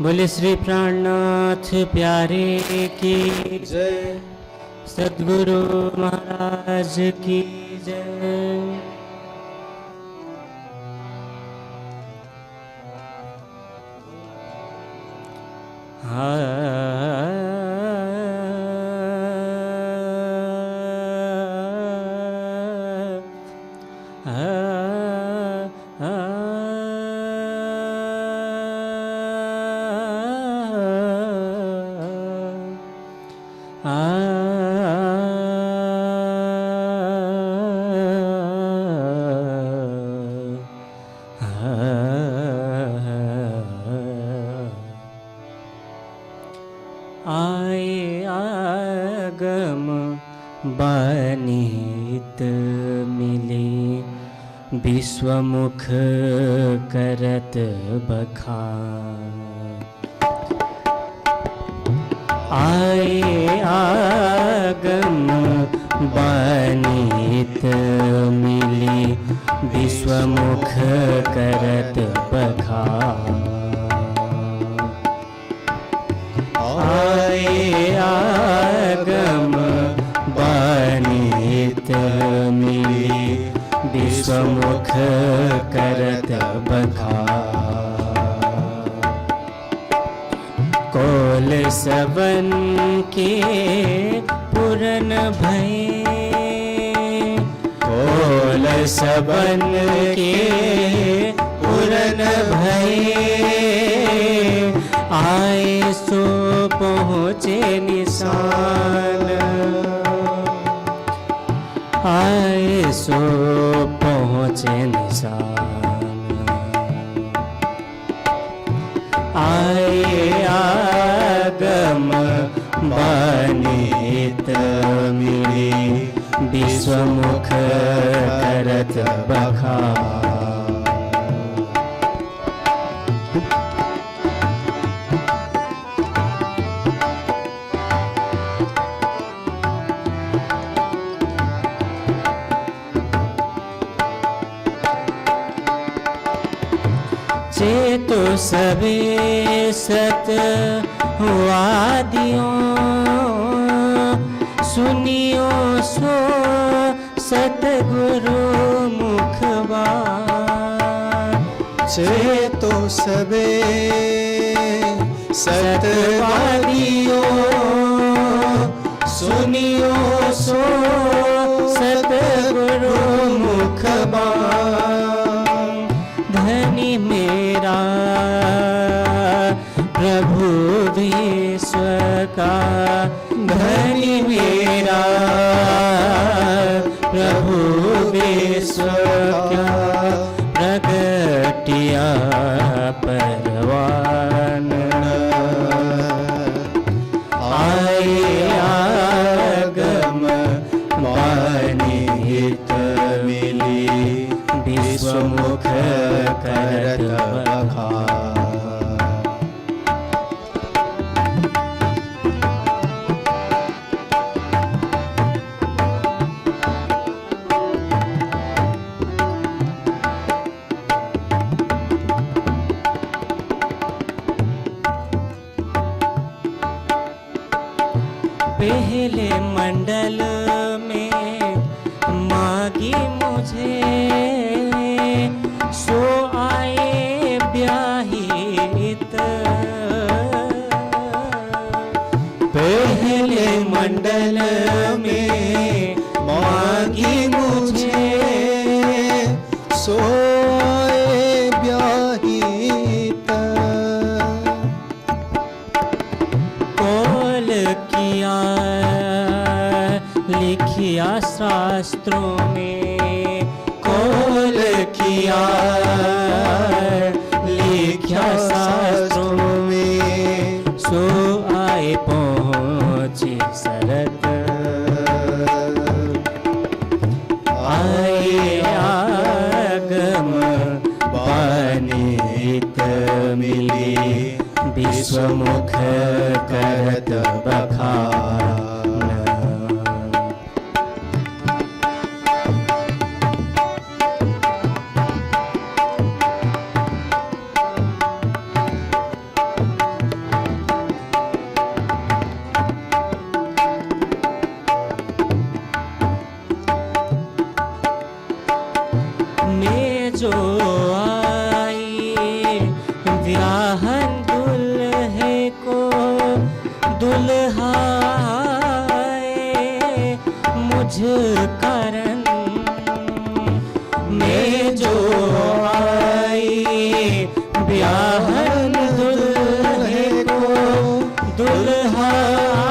बोले श्री प्राणनाथ प्यारे की जय। सद्गुरु महाराज की जय। आए आगम बनित मिले, विश्वमुख करत बखान। आए आगम बनित मिले, विश्वमुख करत बखान। आए आगम बनित मिले, विश्वमुख करत बखान। कोल सबन के पूरन भये, कोल सबन के पूरन भये। आए सो पहुँचे निशान, आए सो पहुँचे निशान। आए आगम बनित मिले, विश्वमुख करत बखान। तो सबे सत हुआ दियो, सुनियो सो सतगुरु मुखबा। छे तो सबे सतवादियो, सुनियो सो सतगुरु मुखबा। धनी मेरा प्रभु विश्व का, धनी मेरा प्रभु विश्व का। प्रगटिया परवान, आए आगम बनित मिले, विश्वमुख करत बखान। पहले मंडल में मांगी मुझे, सो आए ब्याहित। पहले मंडल में मांगी मुझे, सो आए ब्याहित। कौल किया लिखिया शास्त्रों में, कौल किया लिखिया शास्त्रों में। सो आए पहुँचे शरत, आए आगम बनित मिले, विश्वमुख करत बखान। दुल्हाए मुझ कारण में जो आई ब्याहन दुल्हे को दुल्हाए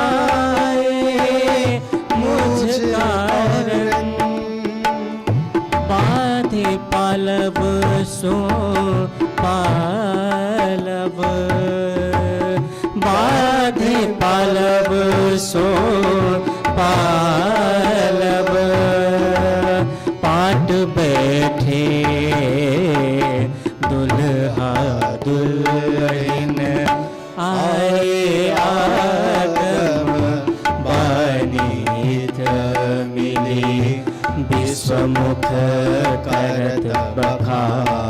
मुझ कारण बाधे पालब सो पालब बाधे पालब सो पालब पाट बैठे दुल्हा दुल्हन आए आगम बानीत मिली विश्वमुख करत बखार।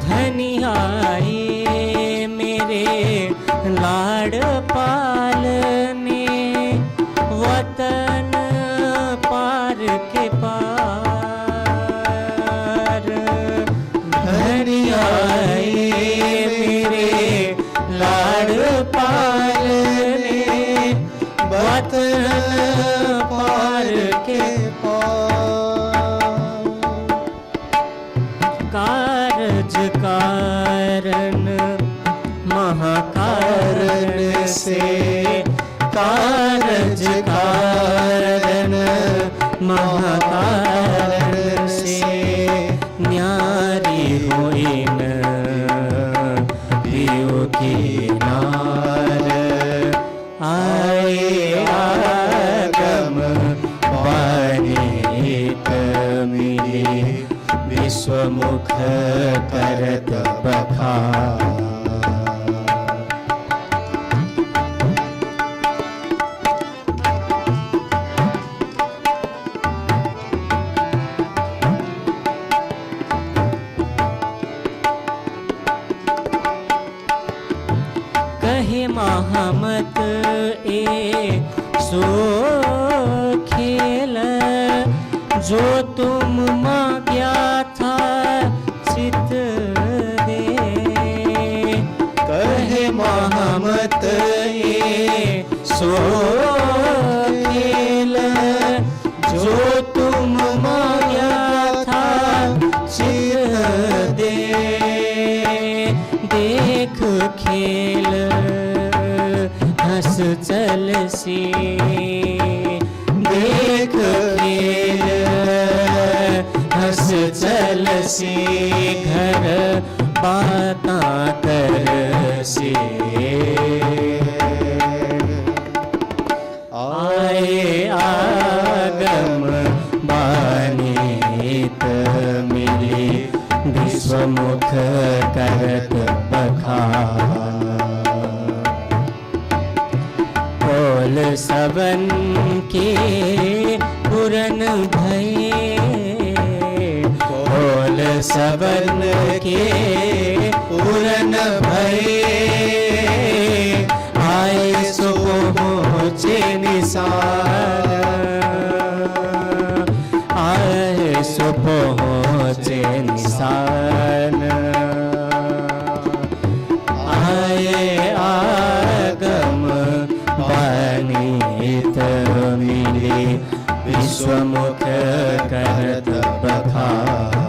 धनियाए मेरे लाड़ पालने वतन पार के पार। धनियाए मेरे लाड़ पालने वतन पार के कारज कारण महाकारण से कारज कारण महाकारण से न्यारी हुई न वियोगी नार आए आगम बानीत मिली विश्वमुख करत बखार। कहे महामत ए सो खेल जो तुम मांग्या था चित दे। कहे महामत ए सो खेल जो तुम मांग्या था चित दे। देख खेल हंस चल सी देख खेल हंस चल सी घर बाता कर से आए आगम बानीत मिली विश्वमुख करत बखार। बोल सबन के पुरन भये बोल सबन के पुरन भये आए सो पहुँचे निसार आए सो पहुँचे निशान आए आगम बानीत मिली विश्वमुख करत बखार।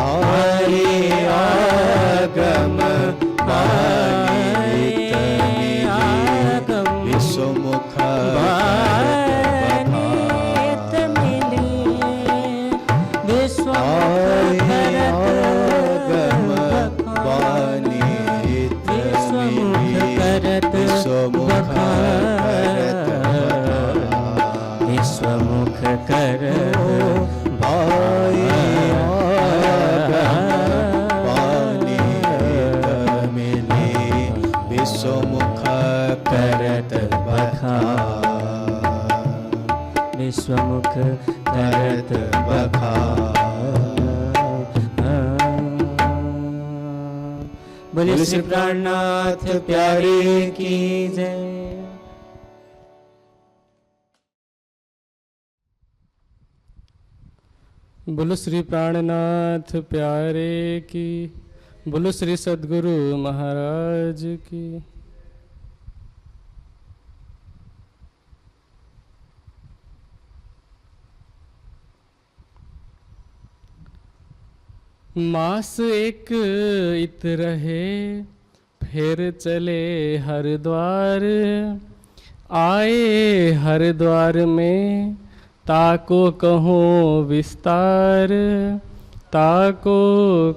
आए आगम बानीत मिली विश्वमुख बानीत मिली विश्वमुख करत विश्वमुख कर भाई मिले विश्वमुख करत बखार विश्वमुख करत बखार। बोले श्री प्राणनाथ प्यारे की जय। बोलो श्री प्राणनाथ प्यारे की, बोलो श्री सद्गुरु महाराज की। मास एक इत रहे, फिर चले हरिद्वार। आए हरिद्वार में, ताको कहूँ विस्तार, ताको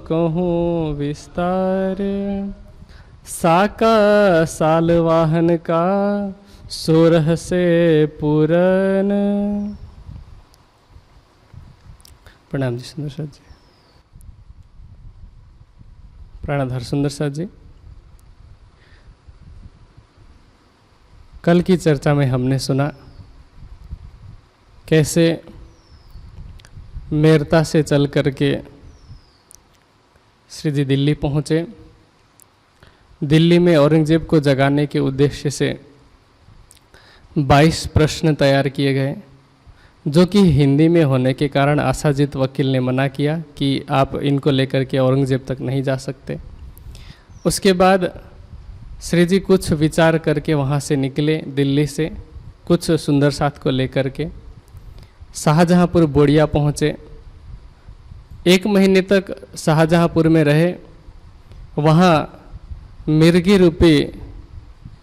कहूँ विस्तार। साका सालवाहन का, 16 से पूरन। प्रणाम जी सुंदर साथ जी। प्राणाधार सुंदर साथ जी। कल की चर्चा में हमने सुना कैसे मेरता से चल करके श्री जी दिल्ली पहुँचे। दिल्ली में औरंगजेब को जगाने के उद्देश्य से 22 प्रश्न तैयार किए गए, जो कि हिंदी में होने के कारण आशाजीत वकील ने मना किया कि आप इनको लेकर के औरंगजेब तक नहीं जा सकते। उसके बाद श्री जी कुछ विचार करके वहाँ से निकले दिल्ली से, कुछ सुंदर साथ को लेकर के शाहजहाँपुर बोड़िया पहुँचे। 1 महीने तक शाहजहाँपुर में रहे। वहाँ मिर्गी रूपी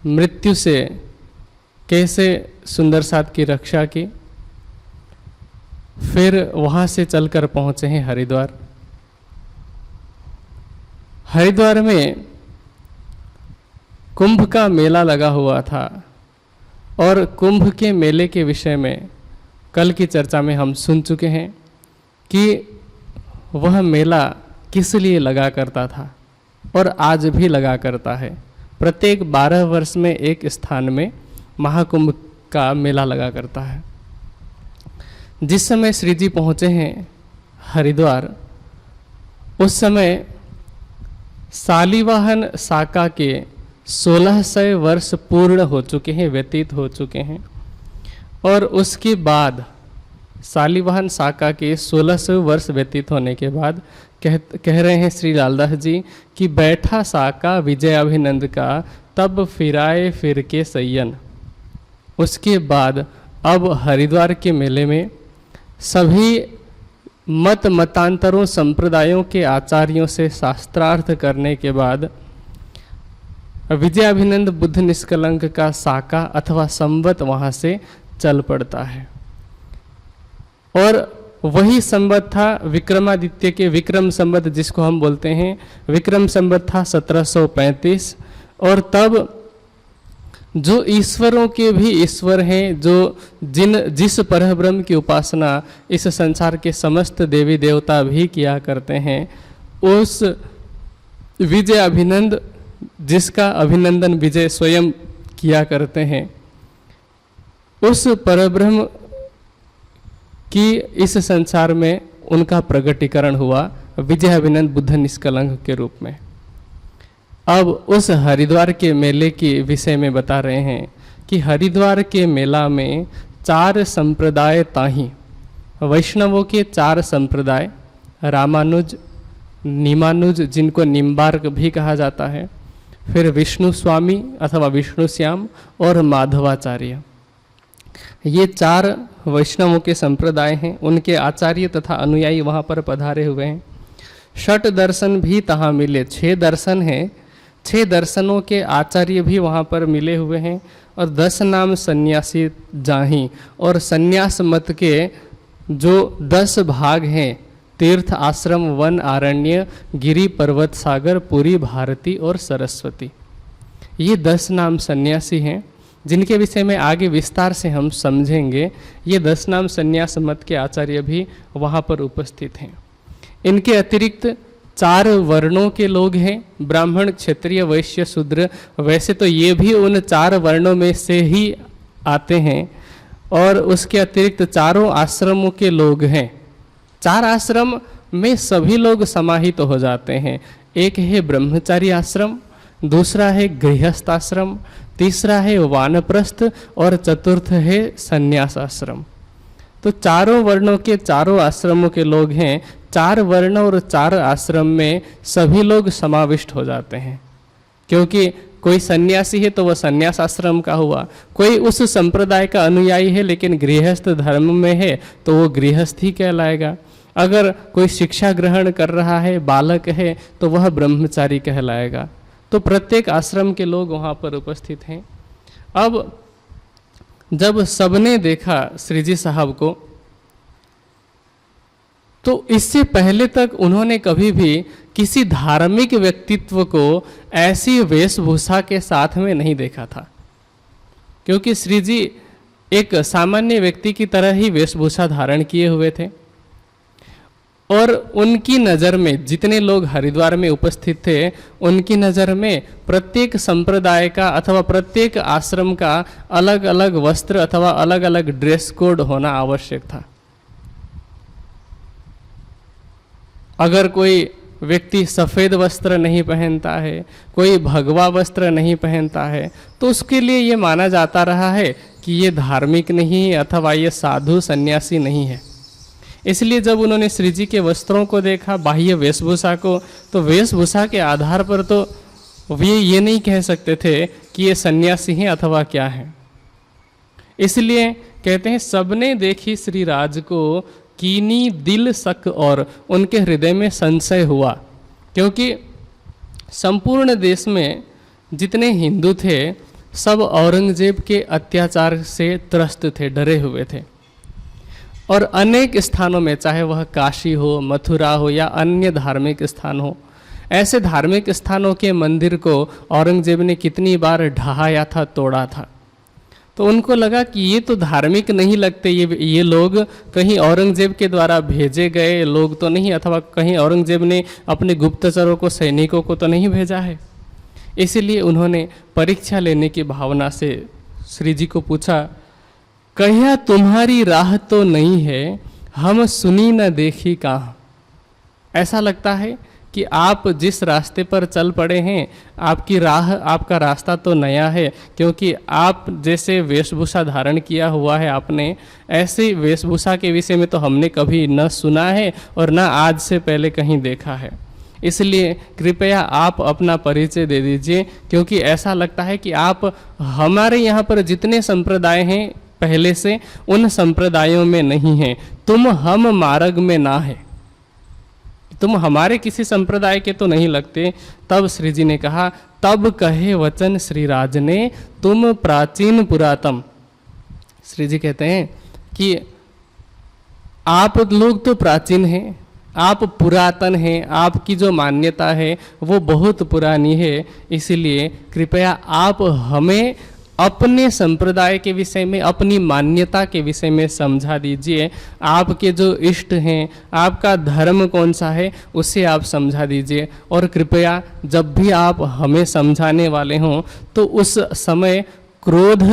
मृत्यु से कैसे सुंदर साथ की रक्षा की। फिर वहाँ से चलकर पहुँचे हैं हरिद्वार। हरिद्वार में कुंभ का मेला लगा हुआ था और कुंभ के मेले के विषय में कल की चर्चा में हम सुन चुके हैं कि वह मेला किस लिए लगा करता था और आज भी लगा करता है। प्रत्येक 12 वर्ष में एक स्थान में महाकुंभ का मेला लगा करता है। जिस समय श्री जी पहुँचे हैं हरिद्वार, उस समय शालिवाहन शाका के 1600 वर्ष पूर्ण हो चुके हैं, व्यतीत हो चुके हैं। और उसके बाद शालिवाहन शाका के 1600 वर्ष व्यतीत होने के बाद कह रहे हैं श्री लालदास जी कि बैठा शाका विजय अभिनंद का, तब फिराए फिर के सय्यन। उसके बाद अब हरिद्वार के मेले में सभी मतांतरों संप्रदायों के आचार्यों से शास्त्रार्थ करने के बाद विजयाभिनंद बुद्ध निष्कलंक का शाका अथवा संवत वहाँ से चल पड़ता है। और वही संवत था विक्रमादित्य के विक्रम संवत, जिसको हम बोलते हैं। विक्रम संवत था 1735। और तब जो ईश्वरों के भी ईश्वर हैं, जो जिस परब्रह्म की उपासना इस संसार के समस्त देवी देवता भी किया करते हैं, उस विजय अभिनंद, जिसका अभिनंदन विजय स्वयं किया करते हैं, उस परब्रह्म की इस संसार में उनका प्रगटीकरण हुआ विजय अभिनंद बुद्ध निष्कलंक के रूप में। अब उस हरिद्वार के मेले के विषय में बता रहे हैं कि हरिद्वार के मेला में 4 संप्रदाय ताही, वैष्णवों के 4 संप्रदाय, रामानुज, निमानुज जिनको निम्बार्क भी कहा जाता है, फिर विष्णु स्वामी अथवा विष्णु श्याम और माधवाचार्य, ये 4 वैष्णवों के संप्रदाय हैं। उनके आचार्य तथा अनुयायी वहाँ पर पधारे हुए हैं। 6 दर्शन भी तहाँ मिले, 6 दर्शन हैं, 6 दर्शनों के आचार्य भी वहाँ पर मिले हुए हैं। और 10 नाम सन्यासी जाही, और सन्यास मत के जो 10 भाग हैं, तीर्थ, आश्रम, वन, आरण्य, गिरि, पर्वत, सागर, पुरी, भारती और सरस्वती, ये 10 नाम सन्यासी हैं, जिनके विषय में आगे विस्तार से हम समझेंगे। ये 10 नाम सन्यास मत के आचार्य भी वहाँ पर उपस्थित हैं। इनके अतिरिक्त 4 वर्णों के लोग हैं, ब्राह्मण, क्षत्रिय, वैश्य, शूद्र। वैसे तो ये भी उन 4 वर्णों में से ही आते हैं। और उसके अतिरिक्त 4 आश्रमों के लोग हैं। 4 आश्रम में सभी लोग समाहित हो जाते हैं। एक है ब्रह्मचारी आश्रम, दूसरा है गृहस्थ आश्रम, तीसरा है वानप्रस्थ और चतुर्थ है संन्यास आश्रम। तो चारों वर्णों के चारों आश्रमों के लोग हैं। 4 वर्ण और 4 आश्रम में सभी लोग समाविष्ट हो जाते हैं, क्योंकि कोई सन्यासी है तो वह सन्यास आश्रम का हुआ, कोई उस संप्रदाय का अनुयायी है लेकिन गृहस्थ धर्म में है तो वो गृहस्थ ही कहलाएगा। अगर कोई शिक्षा ग्रहण कर रहा है, बालक है, तो वह ब्रह्मचारी कहलाएगा। तो प्रत्येक आश्रम के लोग वहाँ पर उपस्थित हैं। अब जब सबने देखा श्री जी साहब को, तो इससे पहले तक उन्होंने कभी भी किसी धार्मिक व्यक्तित्व को ऐसी वेशभूषा के साथ में नहीं देखा था, क्योंकि श्री जी एक सामान्य व्यक्ति की तरह ही वेशभूषा धारण किए हुए थे। और उनकी नज़र में जितने लोग हरिद्वार में उपस्थित थे, उनकी नज़र में प्रत्येक संप्रदाय का अथवा प्रत्येक आश्रम का अलग अलग वस्त्र अथवा अलग अलग ड्रेस कोड होना आवश्यक था। अगर कोई व्यक्ति सफ़ेद वस्त्र नहीं पहनता है, कोई भगवा वस्त्र नहीं पहनता है, तो उसके लिए ये माना जाता रहा है कि ये धार्मिक नहीं अथवा ये साधु सन्यासी नहीं है। इसलिए जब उन्होंने श्री जी के वस्त्रों को देखा, बाह्य वेशभूषा को, तो वेशभूषा के आधार पर तो वे ये नहीं कह सकते थे कि ये सन्यासी हैं अथवा क्या है। इसलिए कहते हैं सबने देखी श्री राज को कीनी दिल शक और उनके हृदय में संशय हुआ, क्योंकि संपूर्ण देश में जितने हिंदू थे सब औरंगजेब के अत्याचार से त्रस्त थे, डरे हुए थे। और अनेक स्थानों में, चाहे वह काशी हो, मथुरा हो या अन्य धार्मिक स्थान हो, ऐसे धार्मिक स्थानों के मंदिर को औरंगजेब ने कितनी बार ढहाया था, तोड़ा था। तो उनको लगा कि ये तो धार्मिक नहीं लगते, ये लोग कहीं औरंगजेब के द्वारा भेजे गए लोग तो नहीं, अथवा कहीं औरंगजेब ने अपने गुप्तचरों को, सैनिकों को तो नहीं भेजा है। इसलिए उन्होंने परीक्षा लेने की भावना से श्री जी को पूछा, कहिया तुम्हारी राह तो नहीं है, हम सुनी न देखी कहाँ। ऐसा लगता है कि आप जिस रास्ते पर चल पड़े हैं, आपकी राह, आपका रास्ता तो नया है, क्योंकि आप जैसे वेशभूषा धारण किया हुआ है आपने, ऐसी वेशभूषा के विषय में तो हमने कभी न सुना है और न आज से पहले कहीं देखा है। इसलिए कृपया आप अपना परिचय दे दीजिए, क्योंकि ऐसा लगता है कि आप हमारे यहाँ पर जितने संप्रदाय हैं पहले से, उन संप्रदायों में नहीं हैं। तुम हम मार्ग में ना है, तुम हमारे किसी संप्रदाय के तो नहीं लगते। तब श्री जी ने कहा, तब कहे वचन श्री राज ने, तुम प्राचीन पुरातन। श्री जी कहते हैं कि आप लोग तो प्राचीन हैं, आप पुरातन हैं, आपकी जो मान्यता है वो बहुत पुरानी है। इसलिए कृपया आप हमें अपने संप्रदाय के विषय में, अपनी मान्यता के विषय में समझा दीजिए। आपके जो इष्ट हैं, आपका धर्म कौन सा है, उसे आप समझा दीजिए। और कृपया जब भी आप हमें समझाने वाले हों तो उस समय क्रोध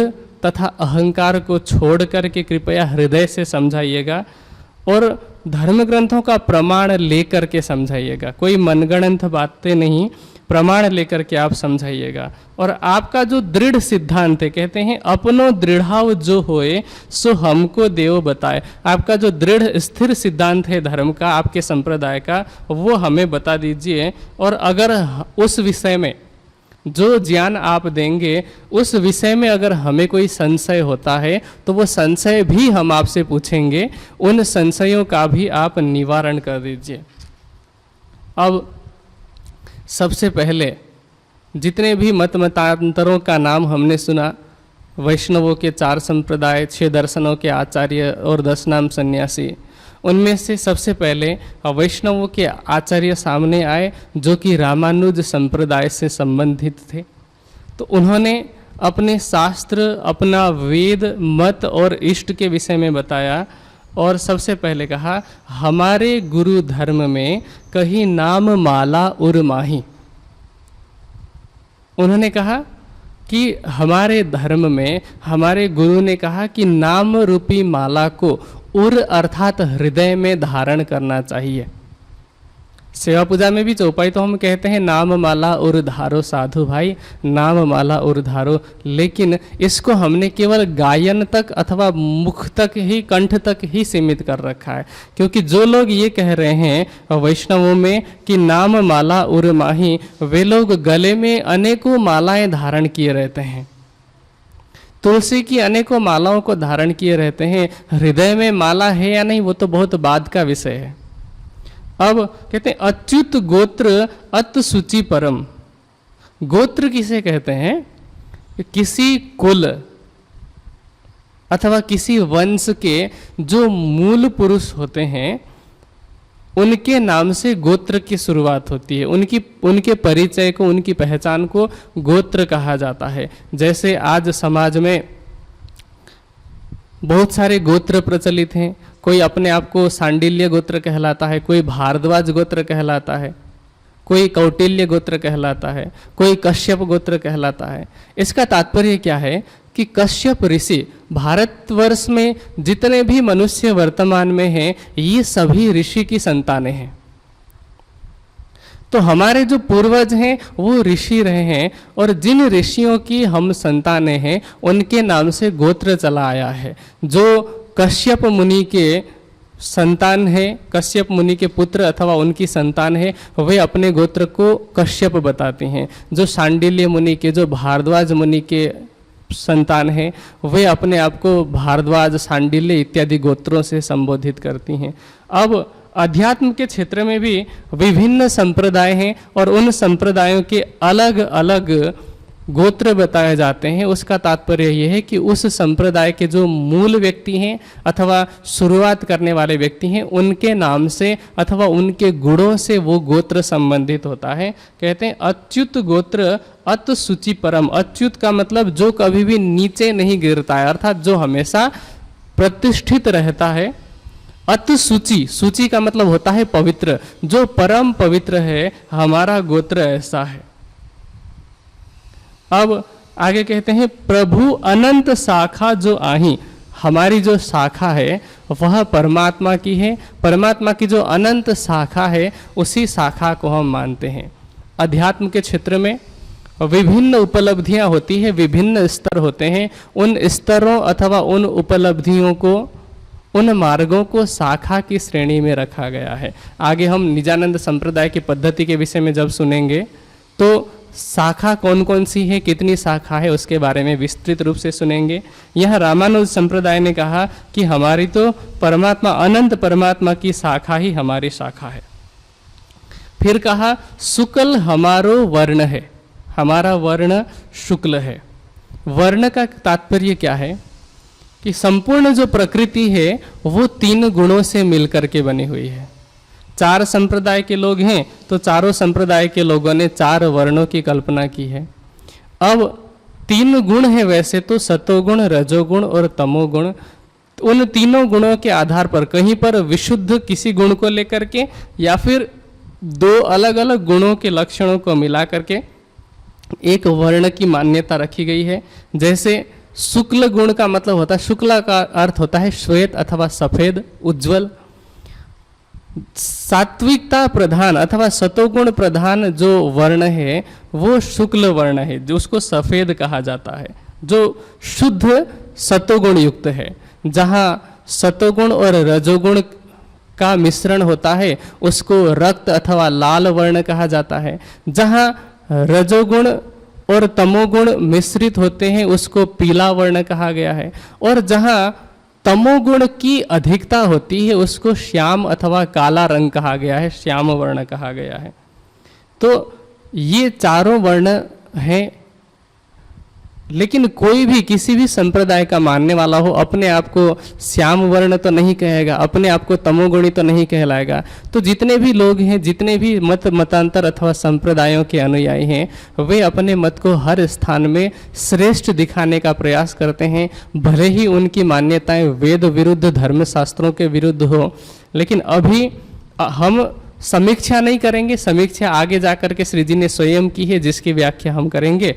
तथा अहंकार को छोड़ करके कृपया हृदय से समझाइएगा और धर्म ग्रंथों का प्रमाण लेकर के समझाइएगा। कोई मनगढ़ंत बातें नहीं, प्रमाण लेकर के आप समझाइएगा। और आपका जो दृढ़ सिद्धांत है, कहते हैं अपनो दृढ़ाव जो होए सो हमको देव बताए। आपका जो दृढ़ स्थिर सिद्धांत है धर्म का, आपके संप्रदाय का, वो हमें बता दीजिए। और अगर उस विषय में जो ज्ञान आप देंगे, उस विषय में अगर हमें कोई संशय होता है तो वो संशय भी हम आपसे पूछेंगे, उन संशयों का भी आप निवारण कर दीजिए। अब सबसे पहले जितने भी मत मतांतरों का नाम हमने सुना, वैष्णवों के 4 संप्रदाय, 6 दर्शनों के आचार्य और 10 नाम सन्यासी, उनमें से सबसे पहले वैष्णवों के आचार्य सामने आए जो कि रामानुज संप्रदाय से संबंधित थे। तो उन्होंने अपने शास्त्र, अपना वेद, मत और इष्ट के विषय में बताया। और सबसे पहले कहा, हमारे गुरु धर्म में कहीं नाम माला उर माही। उन्होंने कहा कि हमारे धर्म में हमारे गुरु ने कहा कि नाम रूपी माला को उर अर्थात हृदय में धारण करना चाहिए। सेवा पूजा में भी चौपाई तो हम कहते हैं नाम माला उर धारो साधु भाई, नाम माला उर धारो, लेकिन इसको हमने केवल गायन तक अथवा मुख तक ही, कंठ तक ही सीमित कर रखा है। क्योंकि जो लोग ये कह रहे हैं वैष्णवों में कि नाम माला उर माही, वे लोग गले में अनेकों मालाएं धारण किए रहते हैं, तुलसी की अनेकों मालाओं को धारण किए रहते हैं। हृदय में माला है या नहीं वो तो बहुत बाद का विषय है। अब कहते हैं अच्युत गोत्र अत सुचि परम। गोत्र किसे कहते हैं? किसी कुल अथवा किसी वंश के जो मूल पुरुष होते हैं उनके नाम से गोत्र की शुरुआत होती है। उनके परिचय को, उनकी पहचान को गोत्र कहा जाता है। जैसे आज समाज में बहुत सारे गोत्र प्रचलित हैं। कोई अपने आप को सांडिल्य गोत्र कहलाता है, कोई भारद्वाज गोत्र कहलाता है, कोई कौटिल्य गोत्र कहलाता है, कोई कश्यप गोत्र कहलाता है। इसका तात्पर्य क्या है कि कश्यप ऋषि, भारतवर्ष में जितने भी मनुष्य वर्तमान में हैं ये सभी ऋषि की संतानें हैं। तो हमारे जो पूर्वज हैं वो ऋषि रहे हैं और जिन ऋषियों की हम संतानें हैं उनके नाम से गोत्र चला आया है। जो कश्यप मुनि के संतान है, कश्यप मुनि के पुत्र अथवा उनकी संतान है, वे अपने गोत्र को कश्यप बताते हैं। जो सांडिल्य मुनि के, जो भारद्वाज मुनि के संतान है, वे अपने आप को भारद्वाज, सांडिल्य इत्यादि गोत्रों से संबोधित करती हैं। अब अध्यात्म के क्षेत्र में भी विभिन्न संप्रदाय हैं और उन संप्रदायों के अलग अलग गोत्र बताए जाते हैं। उसका तात्पर्य यह है कि उस संप्रदाय के जो मूल व्यक्ति हैं अथवा शुरुआत करने वाले व्यक्ति हैं उनके नाम से अथवा उनके गुणों से वो गोत्र संबंधित होता है। कहते हैं अच्युत गोत्र अत सुचि परम। अच्युत का मतलब जो कभी भी नीचे नहीं गिरता है, अर्थात जो हमेशा प्रतिष्ठित रहता है। अत सुचि, सुचि का मतलब होता है पवित्र, जो परम पवित्र है, हमारा गोत्र ऐसा है। अब आगे कहते हैं प्रभु अनंत शाखा जो आही, हमारी जो शाखा है वह परमात्मा की है। परमात्मा की जो अनंत शाखा है उसी शाखा को हम मानते हैं। अध्यात्म के क्षेत्र में विभिन्न उपलब्धियां होती है, विभिन्न स्तर होते हैं। उन स्तरों अथवा उन उपलब्धियों को, उन मार्गों को शाखा की श्रेणी में रखा गया है। आगे हम निजानंद संप्रदाय की पद्धति के विषय में जब सुनेंगे तो शाखा कौन कौन सी है, कितनी शाखा है, उसके बारे में विस्तृत रूप से सुनेंगे। यह रामानुज संप्रदाय ने कहा कि हमारी तो परमात्मा, अनंत परमात्मा की शाखा ही हमारी शाखा है। फिर कहा शुक्ल हमारो वर्ण है, हमारा वर्ण शुक्ल है। वर्ण का तात्पर्य क्या है कि संपूर्ण जो प्रकृति है वो 3 गुणों से मिलकर के बनी हुई है। 4 संप्रदाय के लोग हैं तो चारों संप्रदाय के लोगों ने 4 वर्णों की कल्पना की है। अब 3 गुण हैं वैसे तो, सतोगुण, रजोगुण और तमोगुण। उन तीनों गुणों के आधार पर कहीं पर विशुद्ध किसी गुण को लेकर के या फिर 2 अलग अलग गुणों के लक्षणों को मिला करके एक वर्ण की मान्यता रखी गई है। जैसे शुक्ल गुण का मतलब होता है, शुक्ला का अर्थ होता है श्वेत अथवा सफेद, उज्जवल। सात्विकता प्रधान अथवा सतोगुण प्रधान जो वर्ण है वो शुक्ल वर्ण है, जो उसको सफेद कहा जाता है, जो शुद्ध सतोगुण युक्त है। जहाँ सतोगुण और रजोगुण का मिश्रण होता है उसको रक्त अथवा लाल वर्ण कहा जाता है। जहाँ रजोगुण और तमोगुण मिश्रित होते हैं उसको पीला वर्ण कहा गया है। और जहाँ तमोगुण की अधिकता होती है उसको श्याम अथवा काला रंग कहा गया है, श्याम वर्ण कहा गया है। तो ये चारों वर्ण हैं। लेकिन कोई भी किसी भी संप्रदाय का मानने वाला हो अपने आप को श्याम वर्ण तो नहीं कहेगा, अपने आप को तमोगुणी तो नहीं कहलाएगा। तो जितने भी लोग हैं, जितने भी मतांतर अथवा संप्रदायों के अनुयायी हैं, वे अपने मत को हर स्थान में श्रेष्ठ दिखाने का प्रयास करते हैं। भले ही उनकी मान्यताएं वेद विरुद्ध, धर्मशास्त्रों के विरुद्ध हो, लेकिन अभी हम समीक्षा नहीं करेंगे। समीक्षा आगे जाकर के श्री जी ने स्वयं की है, जिसकी व्याख्या हम करेंगे।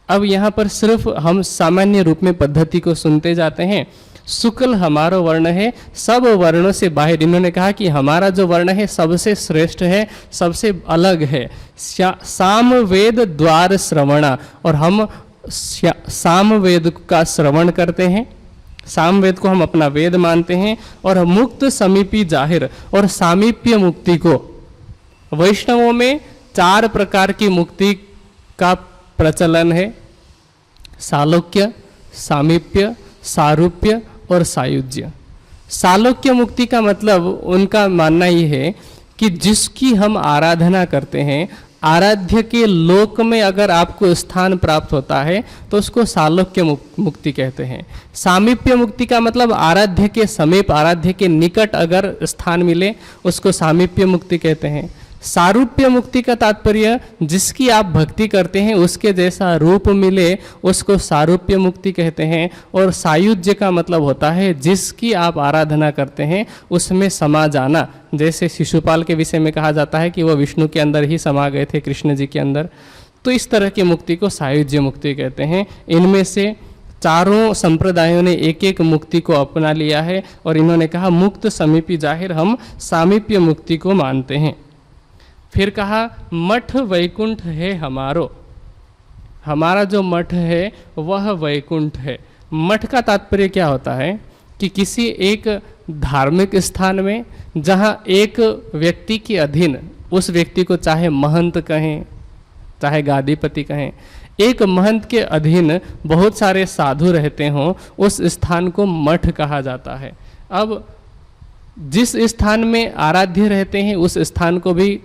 अब यहाँ पर सिर्फ हम सामान्य रूप में पद्धति को सुनते जाते हैं। शुक्ल हमारा वर्ण है, सब वर्णों से बाहर। इन्होंने कहा कि हमारा जो वर्ण है सबसे श्रेष्ठ है, सबसे अलग है। साम वेद द्वार श्रवणा, और हम साम वेद का श्रवण करते हैं, साम वेद को हम अपना वेद मानते हैं। और मुक्त समीपी जाहिर, और सामीप्य मुक्ति को, वैष्णवों में 4 प्रकार की मुक्ति का प्रचलन है, सालोक्य, सामीप्य, सारूप्य और सायुज्य। सालोक्य मुक्ति का मतलब उनका मानना ये है कि जिसकी हम आराधना करते हैं, आराध्य के लोक में अगर आपको स्थान प्राप्त होता है तो उसको सालोक्य मुक्ति कहते हैं। सामीप्य मुक्ति का मतलब आराध्य के समीप, आराध्य के निकट अगर स्थान मिले उसको सामीप्य मुक्ति कहते हैं। सारूप्य मुक्ति का तात्पर्य जिसकी आप भक्ति करते हैं उसके जैसा रूप मिले उसको सारूप्य मुक्ति कहते हैं। और सायुज्य का मतलब होता है जिसकी आप आराधना करते हैं उसमें समा जाना। जैसे शिशुपाल के विषय में कहा जाता है कि वह विष्णु के अंदर ही समा गए थे, कृष्ण जी के अंदर। तो इस तरह की मुक्ति को सायुज्य मुक्ति कहते हैं। इनमें से चारों संप्रदायों ने एक एक मुक्ति को अपना लिया है और इन्होंने कहा मुक्त समीपी जाहिर, हम सामीप्य मुक्ति को मानते हैं। फिर कहा मठ वैकुंठ है हमारो, हमारा जो मठ है वह वैकुंठ है। मठ का तात्पर्य क्या होता है कि किसी एक धार्मिक स्थान में जहाँ एक व्यक्ति के अधीन, उस व्यक्ति को चाहे महंत कहें चाहे गादीपति कहें, एक महंत के अधीन बहुत सारे साधु रहते हों, उस स्थान को मठ कहा जाता है। अब जिस स्थान में आराध्य रहते हैं उस स्थान को भी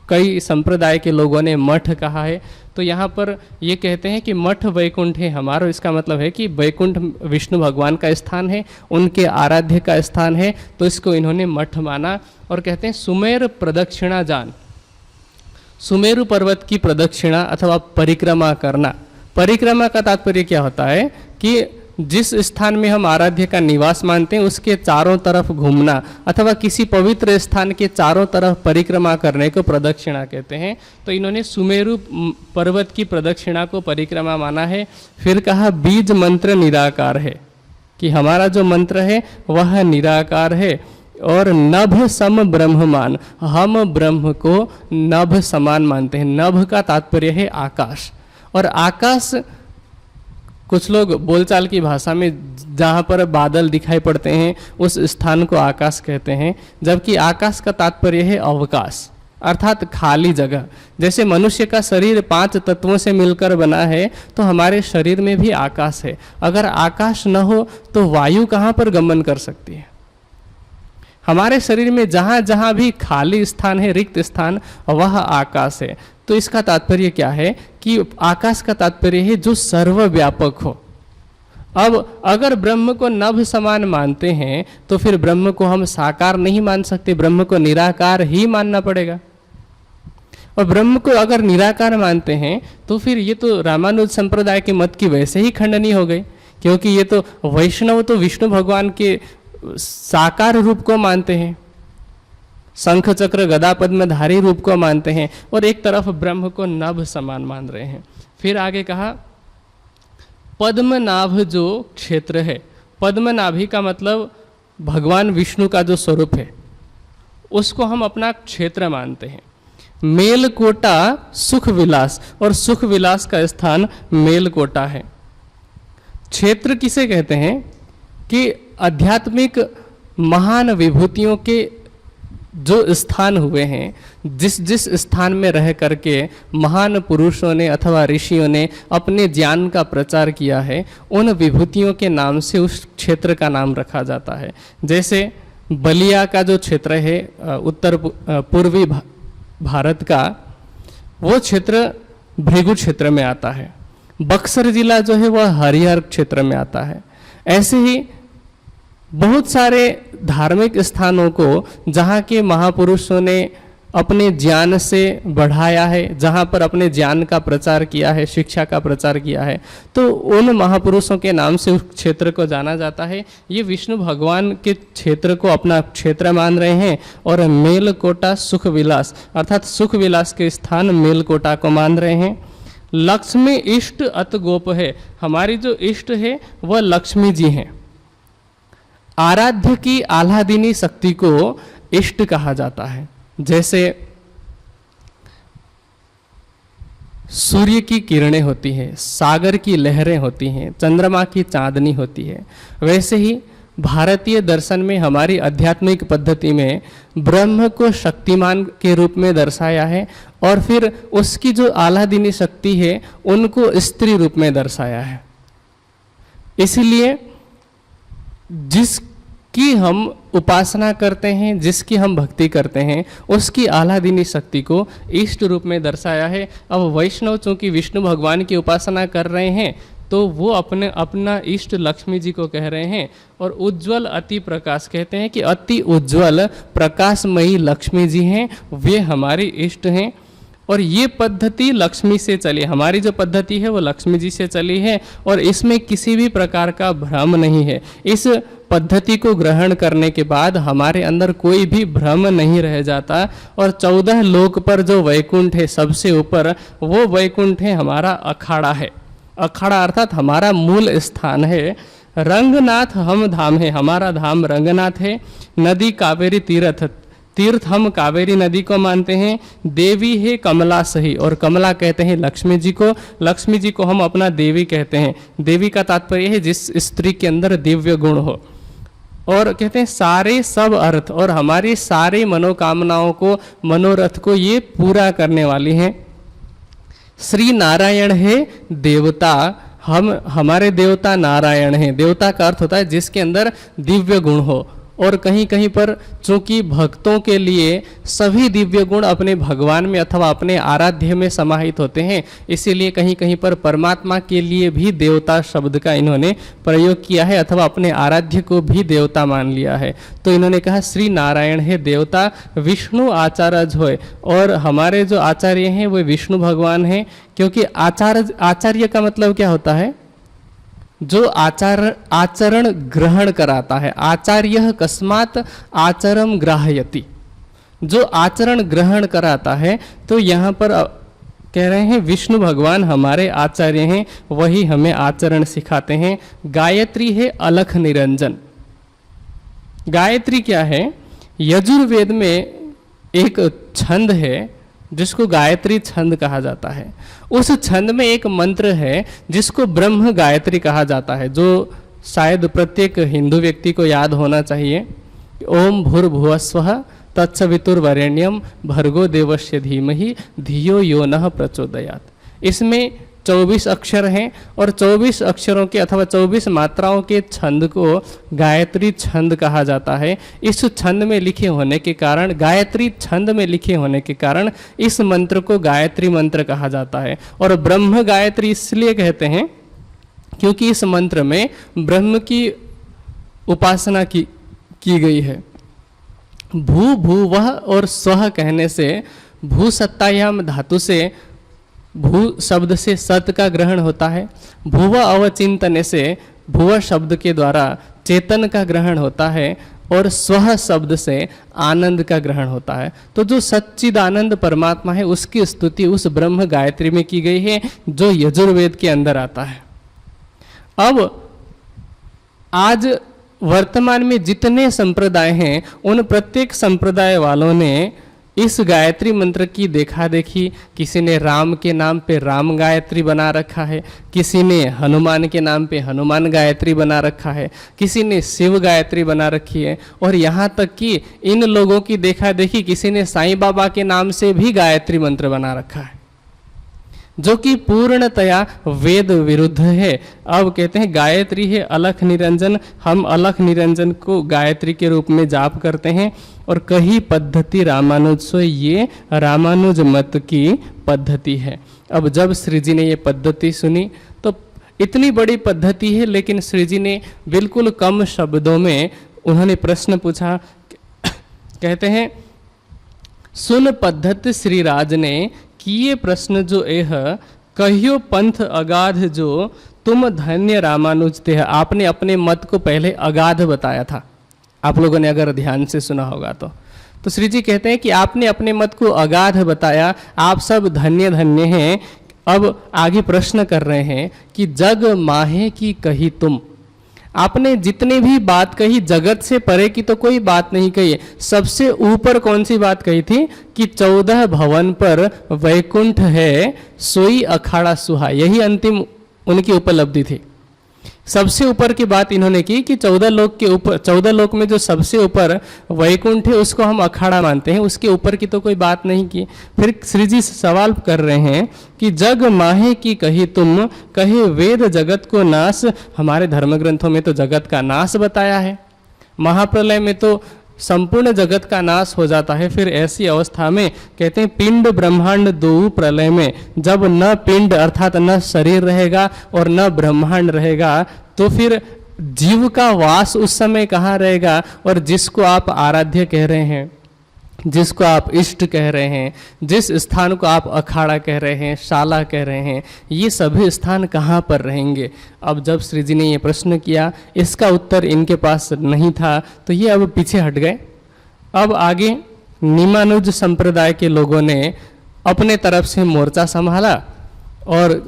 कई संप्रदाय के लोगों ने मठ कहा है। तो यहाँ पर ये कहते हैं कि मठ वैकुंठ है हमारा, इसका मतलब है कि वैकुंठ विष्णु भगवान का स्थान है, उनके आराध्य का स्थान है, तो इसको इन्होंने मठ माना। और कहते हैं सुमेर प्रदक्षिणा जान, सुमेरु पर्वत की प्रदक्षिणा अथवा परिक्रमा करना। परिक्रमा का तात्पर्य क्या होता है कि जिस स्थान में हम आराध्य का निवास मानते हैं उसके चारों तरफ घूमना, अथवा किसी पवित्र स्थान के चारों तरफ परिक्रमा करने को प्रदक्षिणा कहते हैं। तो इन्होंने सुमेरु पर्वत की प्रदक्षिणा को परिक्रमा माना है। फिर कहा बीज मंत्र निराकार है, कि हमारा जो मंत्र है वह निराकार है। और नभ सम ब्रह्ममान, हम ब्रह्म को नभ समान मानते हैं। नभ का तात्पर्य है आकाश, और आकाश कुछ लोग बोलचाल की भाषा में जहाँ पर बादल दिखाई पड़ते हैं उस स्थान को आकाश कहते हैं, जबकि आकाश का तात्पर्य है अवकाश अर्थात खाली जगह। जैसे मनुष्य का शरीर 5 तत्वों से मिलकर बना है तो हमारे शरीर में भी आकाश है। अगर आकाश न हो तो वायु कहाँ पर गमन कर सकती है? हमारे शरीर में जहाँ जहाँ भी खाली स्थान है, रिक्त स्थान, वह आकाश है। तो इसका तात्पर्य क्या है कि आकाश का तात्पर्य है जो सर्वव्यापक हो। अब अगर ब्रह्म को नभ समान मानते हैं तो फिर ब्रह्म को हम साकार नहीं मान सकते, ब्रह्म को निराकार ही मानना पड़ेगा। और ब्रह्म को अगर निराकार मानते हैं तो फिर ये तो रामानुज संप्रदाय के मत की वैसे ही खंडनी हो गई, क्योंकि ये तो वैष्णव तो विष्णु भगवान के साकार रूप को मानते हैं, शंख चक्र गदा पद्मधारी रूप को मानते हैं, और एक तरफ ब्रह्म को नभ समान मान रहे हैं। फिर आगे कहा पद्मनाभ जो क्षेत्र है, पद्मनाभि का मतलब भगवान विष्णु का जो स्वरूप है उसको हम अपना क्षेत्र मानते हैं। मेलकोटा सुख विलास, और सुख विलास का स्थान मेलकोटा है। क्षेत्र किसे कहते हैं कि आध्यात्मिक महान विभूतियों के जो स्थान हुए हैं, जिस जिस स्थान में रह करके महान पुरुषों ने अथवा ऋषियों ने अपने ज्ञान का प्रचार किया है, उन विभूतियों के नाम से उस क्षेत्र का नाम रखा जाता है। जैसे बलिया का जो क्षेत्र है उत्तर पूर्वी भारत का, वो क्षेत्र भृगु क्षेत्र में आता है। बक्सर जिला जो है वह हरिहर क्षेत्र में आता है। ऐसे ही बहुत सारे धार्मिक स्थानों को जहाँ के महापुरुषों ने अपने ज्ञान से बढ़ाया है, जहाँ पर अपने ज्ञान का प्रचार किया है, शिक्षा का प्रचार किया है, तो उन महापुरुषों के नाम से उस क्षेत्र को जाना जाता है। ये विष्णु भगवान के क्षेत्र को अपना क्षेत्र मान रहे हैं। और मेलकोटा सुख विलास अर्थात सुख विलास के स्थान मेलकोटा को मान रहे हैं। लक्ष्मी इष्ट अत गोप है, हमारी जो इष्ट है वह लक्ष्मी जी हैं। आराध्य की आह्लादिनी शक्ति को इष्ट कहा जाता है। जैसे सूर्य की किरणें होती हैं, सागर की लहरें होती हैं, चंद्रमा की चांदनी होती है, वैसे ही भारतीय दर्शन में हमारी आध्यात्मिक पद्धति में ब्रह्म को शक्तिमान के रूप में दर्शाया है और फिर उसकी जो आह्लादिनी शक्ति है उनको स्त्री रूप में दर्शाया है। इसलिए जिसकी हम उपासना करते हैं, जिसकी हम भक्ति करते हैं, उसकी आह्लादिनी शक्ति को इष्ट रूप में दर्शाया है। अब वैष्णव चूंकि विष्णु भगवान की उपासना कर रहे हैं तो वो अपना इष्ट लक्ष्मी जी को कह रहे हैं और उज्जवल अति प्रकाश कहते हैं कि अति उज्जवल प्रकाशमयी लक्ष्मी जी हैं, वे हमारी इष्ट हैं। और ये पद्धति लक्ष्मी से चली, हमारी जो पद्धति है वो लक्ष्मी जी से चली है और इसमें किसी भी प्रकार का भ्रम नहीं है। इस पद्धति को ग्रहण करने के बाद हमारे अंदर कोई भी भ्रम नहीं रह जाता और 14 लोक पर जो वैकुंठ है सबसे ऊपर, वो वैकुंठ है हमारा अखाड़ा है। अखाड़ा अर्थात हमारा मूल स्थान है। रंगनाथ हम धाम है, हमारा धाम रंगनाथ है। नदी कावेरी तीर्थ हम कावेरी नदी को मानते हैं। देवी है कमला सही, और कमला कहते हैं लक्ष्मी जी को। लक्ष्मी जी को हम अपना देवी कहते हैं। देवी का तात्पर्य है जिस स्त्री के अंदर दिव्य गुण हो। और कहते हैं सारे सब अर्थ और हमारी सारी मनोकामनाओं को, मनोरथ को ये पूरा करने वाली हैं। श्री नारायण है देवता, हमारे देवता नारायण हैं। देवता का अर्थ होता है जिसके अंदर दिव्य गुण हो। और कहीं कहीं पर चूंकि भक्तों के लिए सभी दिव्य गुण अपने भगवान में अथवा अपने आराध्य में समाहित होते हैं, इसीलिए कहीं कहीं पर परमात्मा के लिए भी देवता शब्द का इन्होंने प्रयोग किया है अथवा अपने आराध्य को भी देवता मान लिया है। तो इन्होंने कहा श्री नारायण है देवता, विष्णु आचार्य होय, और हमारे जो आचार्य हैं वो विष्णु भगवान हैं। क्योंकि आचार्य का मतलब क्या होता है? जो आचरण ग्रहण कराता है। आचार्य कस्मात आचरम ग्राहयति, जो आचरण ग्रहण कराता है। तो यहाँ पर कह रहे हैं विष्णु भगवान हमारे आचार्य हैं, वही हमें आचरण सिखाते हैं। गायत्री है अलख निरंजन। गायत्री क्या है? यजुर्वेद में एक छंद है जिसको गायत्री छंद कहा जाता है। उस छंद में एक मंत्र है जिसको ब्रह्म गायत्री कहा जाता है, जो शायद प्रत्येक हिंदू व्यक्ति को याद होना चाहिए। ओम भूर्भुवस्वः तत्सवितुर्वरेण्यम भर्गो देवस्य धीमहि धियो यो नः प्रचोदयात्। इसमें 24 अक्षर हैं और 24 अक्षरों के अथवा 24 मात्राओं के छंद को गायत्री छंद कहा जाता है। इस छंद में लिखे होने के कारण, गायत्री छंद में लिखे होने के कारण इस मंत्र को गायत्री मंत्र कहा जाता है। और ब्रह्म गायत्री इसलिए कहते हैं क्योंकि इस मंत्र में ब्रह्म की उपासना की गई है। भू भूवः और स्वः कहने से, भू सत्तायाम धातु से, भू शब्द से सत का ग्रहण होता है। भुव अवचिंतने से भुव शब्द के द्वारा चेतन का ग्रहण होता है और स्वः शब्द से आनंद का ग्रहण होता है। तो जो सच्चिदानंद परमात्मा है उसकी स्तुति उस ब्रह्म गायत्री में की गई है जो यजुर्वेद के अंदर आता है। अब आज वर्तमान में जितने संप्रदाय हैं उन प्रत्येक संप्रदाय वालों ने इस गायत्री मंत्र की देखा देखी, किसी ने राम के नाम पे राम गायत्री बना रखा है, किसी ने हनुमान के नाम पे हनुमान गायत्री बना रखा है, किसी ने शिव गायत्री बना रखी है, और यहाँ तक कि इन लोगों की देखा देखी किसी ने साईं बाबा के नाम से भी गायत्री मंत्र बना रखा है, जो कि पूर्णतया वेद विरुद्ध है। अब कहते हैं गायत्री है अलख निरंजन, हम अलख निरंजन को गायत्री के रूप में जाप करते हैं। और कही पद्धति रामानुज सो, ये रामानुज मत की पद्धति है। अब जब श्री जी ने ये पद्धति सुनी तो इतनी बड़ी पद्धति है, लेकिन श्री जी ने बिल्कुल कम शब्दों में उन्होंने प्रश्न पूछा। कहते हैं सुन पद्धति श्री राज ने किए प्रश्न जो एह, कहियो पंथ अगाध जो तुम धन्य रामानुज ते। आपने अपने मत को पहले अगाध बताया था, आप लोगों ने अगर ध्यान से सुना होगा तो श्री जी कहते हैं कि आपने अपने मत को अगाध बताया, आप सब धन्य धन्य हैं। अब आगे प्रश्न कर रहे हैं कि जग माहे की कही तुम, आपने जितनी भी बात कही जगत से परे की तो कोई बात नहीं कही है। सबसे ऊपर कौन सी बात कही थी कि 14 भवन पर वैकुंठ है, सोई अखाड़ा सुहा। यही अंतिम उनकी उपलब्धि थी। सबसे ऊपर की बात इन्होंने की कि 14 लोक के ऊपर, 14 लोक में जो सबसे ऊपर वैकुंठ है उसको हम अखाड़ा मानते हैं, उसके ऊपर की तो कोई बात नहीं की। फिर श्री जी सवाल कर रहे हैं कि जग माहे की कही तुम, कहे वेद जगत को नाश। हमारे धर्म ग्रंथों में तो जगत का नाश बताया है, महाप्रलय में तो संपूर्ण जगत का नाश हो जाता है। फिर ऐसी अवस्था में कहते हैं पिंड ब्रह्मांड दो प्रलय में, जब न पिंड अर्थात न शरीर रहेगा और न ब्रह्मांड रहेगा, तो फिर जीव का वास उस समय कहाँ रहेगा। और जिसको आप आराध्य कह रहे हैं, जिसको आप इष्ट कह रहे हैं, जिस स्थान को आप अखाड़ा कह रहे हैं, शाला कह रहे हैं, ये सभी स्थान कहाँ पर रहेंगे। अब जब श्री जी ने ये प्रश्न किया, इसका उत्तर इनके पास नहीं था, तो ये अब पीछे हट गए। अब आगे निमानुज संप्रदाय के लोगों ने अपने तरफ से मोर्चा संभाला और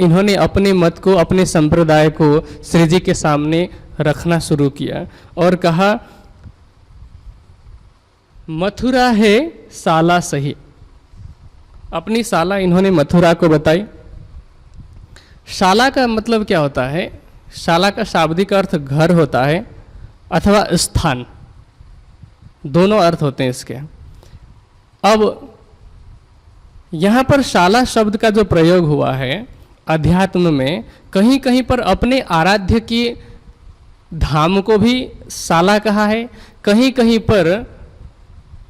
इन्होंने अपने मत को, अपने संप्रदाय को श्री जी के सामने रखना शुरू किया और कहा मथुरा है साला सही। अपनी साला इन्होंने मथुरा को बताई। शाला का मतलब क्या होता है? शाला का शाब्दिक अर्थ घर होता है अथवा स्थान, दोनों अर्थ होते हैं इसके। अब यहाँ पर शाला शब्द का जो प्रयोग हुआ है अध्यात्म में, कहीं कहीं पर अपने आराध्य की धाम को भी शाला कहा है, कहीं कहीं पर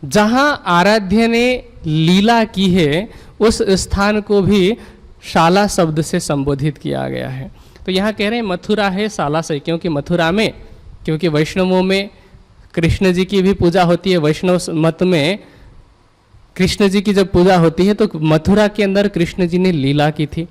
जहाँ आराध्य ने लीला की है उस स्थान को भी शाला शब्द से संबोधित किया गया है। तो यहाँ कह रहे हैं मथुरा है साला से, क्योंकि मथुरा में, क्योंकि वैष्णवों में कृष्ण जी की भी पूजा होती है। वैष्णव मत में कृष्ण जी की जब पूजा होती है तो मथुरा के अंदर कृष्ण जी ने लीला की थी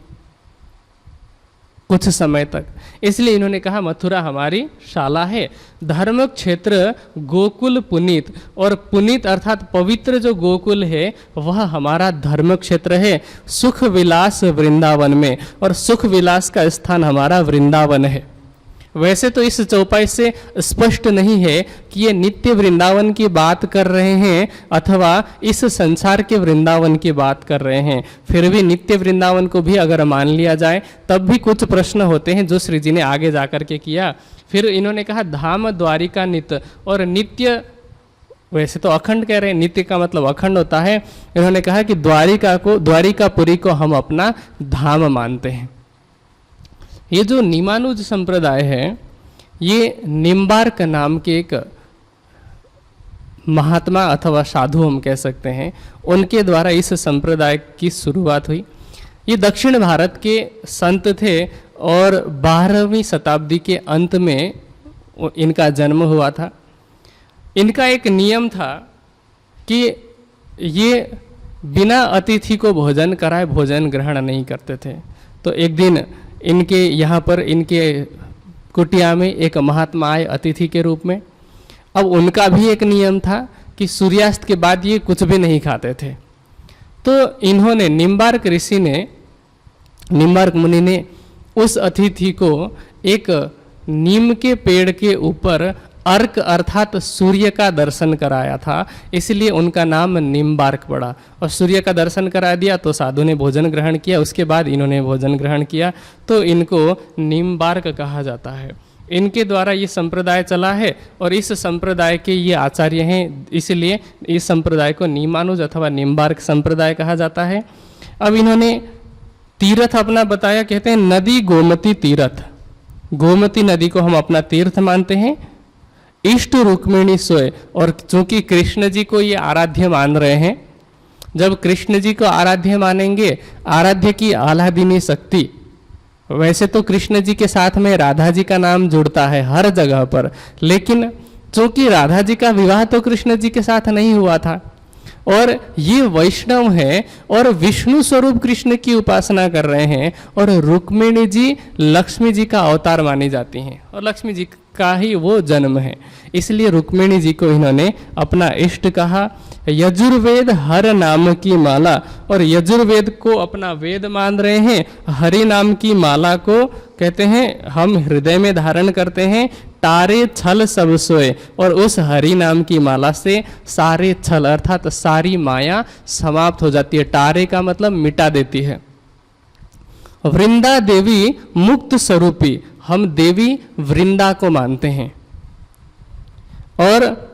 कुछ समय तक, इसलिए इन्होंने कहा मथुरा हमारी शाला है। धर्म क्षेत्र गोकुल पुनीत, और पुनीत अर्थात पवित्र जो गोकुल है वह हमारा धर्म क्षेत्र है। सुख विलास वृंदावन में, और सुख विलास का स्थान हमारा वृंदावन है। वैसे तो इस चौपाई से स्पष्ट नहीं है कि ये नित्य वृंदावन की बात कर रहे हैं अथवा इस संसार के वृंदावन की बात कर रहे हैं। फिर भी नित्य वृंदावन को भी अगर मान लिया जाए तब भी कुछ प्रश्न होते हैं जो श्री जी ने आगे जाकर के किया। फिर इन्होंने कहा धाम द्वारिका नित्य, और नित्य वैसे तो अखंड कह रहे हैं, नित्य का मतलब अखंड होता है। इन्होंने कहा कि द्वारिकापुरी को हम अपना धाम मानते हैं। ये जो निमानुज संप्रदाय है, ये निम्बार्क नाम के एक महात्मा अथवा साधु हम कह सकते हैं, उनके द्वारा इस संप्रदाय की शुरुआत हुई। ये दक्षिण भारत के संत थे और 12वीं शताब्दी के अंत में इनका जन्म हुआ था। इनका एक नियम था कि ये बिना अतिथि को भोजन कराए भोजन ग्रहण नहीं करते थे। तो एक दिन इनके यहाँ पर, इनके कुटिया में एक महात्मा आए अतिथि के रूप में। अब उनका भी एक नियम था कि सूर्यास्त के बाद ये कुछ भी नहीं खाते थे। तो इन्होंने, निम्बार्क ऋषि ने, निम्बार्क मुनि ने उस अतिथि को एक नीम के पेड़ के ऊपर अर्क अर्थात सूर्य का दर्शन कराया था, इसलिए उनका नाम निम्बार्क पड़ा। और सूर्य का दर्शन करा दिया तो साधु ने भोजन ग्रहण किया, उसके बाद इन्होंने भोजन ग्रहण किया, तो इनको निम्बार्क कहा जाता है। इनके द्वारा ये संप्रदाय चला है और इस संप्रदाय के ये आचार्य हैं, इसलिए इस संप्रदाय को निमानुज अथवा निम्बार्क संप्रदाय कहा जाता है। अब इन्होंने तीर्थ अपना बताया, कहते हैं नदी गोमती तीर्थ। गोमती नदी को हम अपना तीर्थ मानते हैं। इष्ट रुक्मिणी सोय, और चूंकि कृष्ण जी को ये आराध्य मान रहे हैं, जब कृष्ण जी को आराध्य मानेंगे, आराध्य की आह्लादिनी शक्ति, वैसे तो कृष्ण जी के साथ में राधा जी का नाम जुड़ता है हर जगह पर, लेकिन चूंकि राधा जी का विवाह तो कृष्ण जी के साथ नहीं हुआ था और ये वैष्णव है और विष्णु स्वरूप कृष्ण की उपासना कर रहे हैं, और रुक्मिणी जी लक्ष्मी जी का अवतार मानी जाती हैं और लक्ष्मी जी का ही वो जन्म है, इसलिए रुक्मिणी जी को इन्होंने अपना इष्ट कहा। यजुर्वेद हर नाम की माला, और यजुर्वेद को अपना वेद मान रहे हैं, हरि नाम की माला को कहते हैं हम हृदय में धारण करते हैं। तारे छल सब सोए, और उस हरि नाम की माला से सारे छल अर्थात सारी माया समाप्त हो जाती है। तारे का मतलब मिटा देती है। वृंदा देवी मुक्त स्वरूपी, हम देवी वृंदा को मानते हैं। और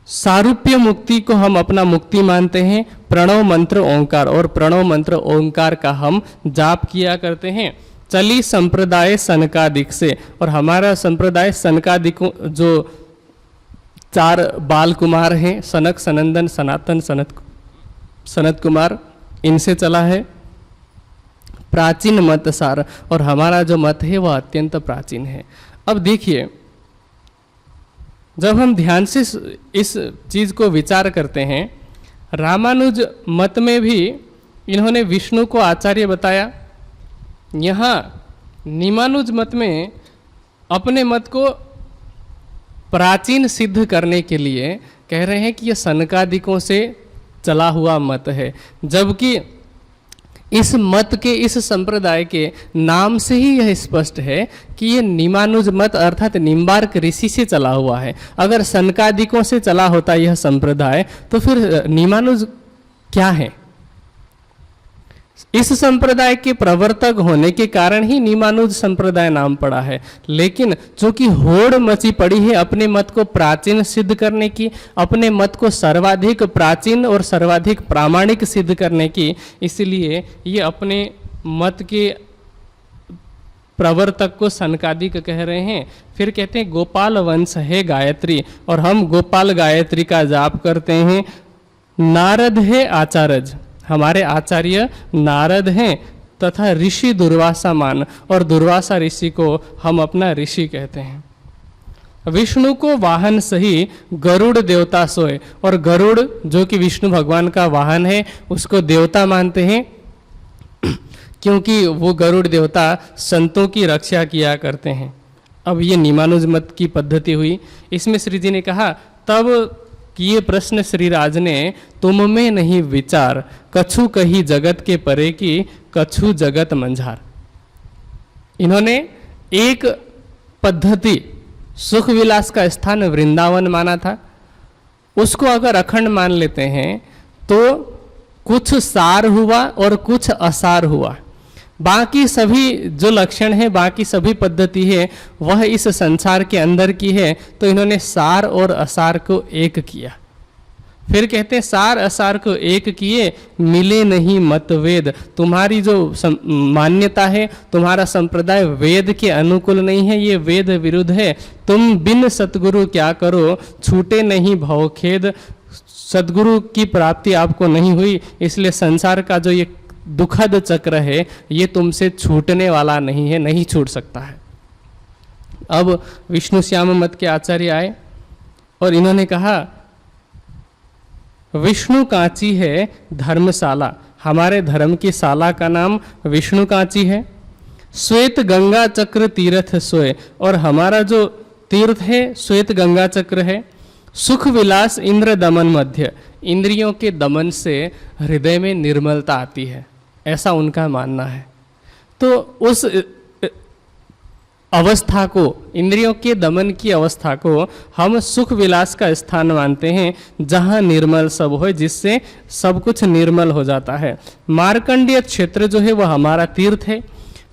सारूप्य मुक्ति को हम अपना मुक्ति मानते हैं। प्रणव मंत्र ओंकार, और प्रणव मंत्र ओंकार का हम जाप किया करते हैं। चली संप्रदाय सनकादिक से, और हमारा संप्रदाय सनकादिकों जो 4 बाल कुमार हैं, सनक, सनंदन, सनातन, सनत कुमार, इनसे चला है। प्राचीन मत सार, और हमारा जो मत है वह अत्यंत प्राचीन है। अब देखिए, जब हम ध्यान से इस चीज को विचार करते हैं, रामानुज मत में भी इन्होंने विष्णु को आचार्य बताया। यहाँ निमानुज मत में अपने मत को प्राचीन सिद्ध करने के लिए कह रहे हैं कि यह सनकादिकों से चला हुआ मत है, जबकि इस मत के, इस संप्रदाय के नाम से ही यह स्पष्ट है कि यह निमानुज मत अर्थात निम्बार्क ऋषि से चला हुआ है। अगर सनकादिकों से चला होता यह संप्रदाय तो फिर निमानुज क्या है? इस संप्रदाय के प्रवर्तक होने के कारण ही निमानुज संप्रदाय नाम पड़ा है। लेकिन चूंकि होड़ मची पड़ी है अपने मत को प्राचीन सिद्ध करने की, अपने मत को सर्वाधिक प्राचीन और सर्वाधिक प्रामाणिक सिद्ध करने की, इसलिए ये अपने मत के प्रवर्तक को सनकादिक कह रहे हैं। फिर कहते हैं गोपाल वंश है गायत्री, और हम गोपाल गायत्री का जाप करते हैं। नारद है आचार्य, हमारे आचार्य नारद हैं, तथा ऋषि दुर्वासा मान, और दुर्वासा ऋषि को हम अपना ऋषि कहते हैं। विष्णु को वाहन सही गरुड़ देवता सोए, और गरुड़ जो कि विष्णु भगवान का वाहन है उसको देवता मानते हैं, क्योंकि वो गरुड़ देवता संतों की रक्षा किया करते हैं। अब ये निमानुज मत की पद्धति हुई। इसमें श्री जी ने कहा, तब किए प्रश्न श्रीराज ने तुम में नहीं विचार, कछु कही जगत के परे की, कछु जगत मंझार। इन्होंने एक पद्धति सुख विलास का स्थान वृंदावन माना था, उसको अगर अखंड मान लेते हैं तो कुछ सार हुआ और कुछ असार हुआ। बाकी सभी जो लक्षण है, बाकी सभी पद्धति है वह इस संसार के अंदर की है, तो इन्होंने सार और असार को एक किया। फिर कहते हैं सार असार को एक किए, मिले नहीं मतवेद। तुम्हारी जो मान्यता है, तुम्हारा संप्रदाय वेद के अनुकूल नहीं है, ये वेद विरुद्ध है। तुम बिन सतगुरु क्या करो, छूटे नहीं भवखेद। सतगुरु की प्राप्ति आपको नहीं हुई, इसलिए संसार का जो ये दुखद चक्र है ये तुमसे छूटने वाला नहीं है, नहीं छूट सकता है। अब विष्णु श्याम मत के आचार्य आए और इन्होंने कहा, विष्णु कांची है धर्मशाला, हमारे धर्म की शाला का नाम विष्णु कांची है। श्वेत गंगा चक्र तीर्थ सोए, और हमारा जो तीर्थ है श्वेत गंगा चक्र है। सुख विलास इंद्र दमन मध्य, इंद्रियों के दमन से हृदय में निर्मलता आती है, ऐसा उनका मानना है। तो उस अवस्था को, इंद्रियों के दमन की अवस्था को हम सुख विलास का स्थान मानते हैं, जहाँ निर्मल सब हो, जिससे सब कुछ निर्मल हो जाता है। मार्कंडेय क्षेत्र जो है वह हमारा तीर्थ है।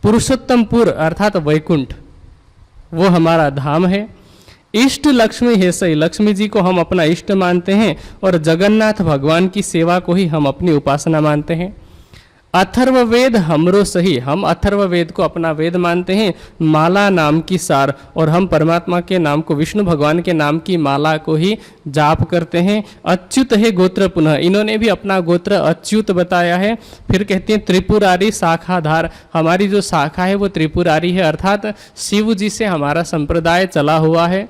पुरुषोत्तमपुर अर्थात वैकुंठ वो हमारा धाम है। इष्ट लक्ष्मी है सही, लक्ष्मी जी को हम अपना इष्ट मानते हैं, और जगन्नाथ भगवान की सेवा को ही हम अपनी उपासना मानते हैं। अथर्ववेद हमरो सही, हम अथर्ववेद को अपना वेद मानते हैं। माला नाम की सार, और हम परमात्मा के नाम को, विष्णु भगवान के नाम की माला को ही जाप करते हैं। अच्युत है गोत्र पुनः, इन्होंने भी अपना गोत्र अच्युत बताया है। फिर कहते हैं त्रिपुरारी शाखाधार, हमारी जो शाखा है वो त्रिपुरारी है, अर्थात शिव जी से हमारा संप्रदाय चला हुआ है।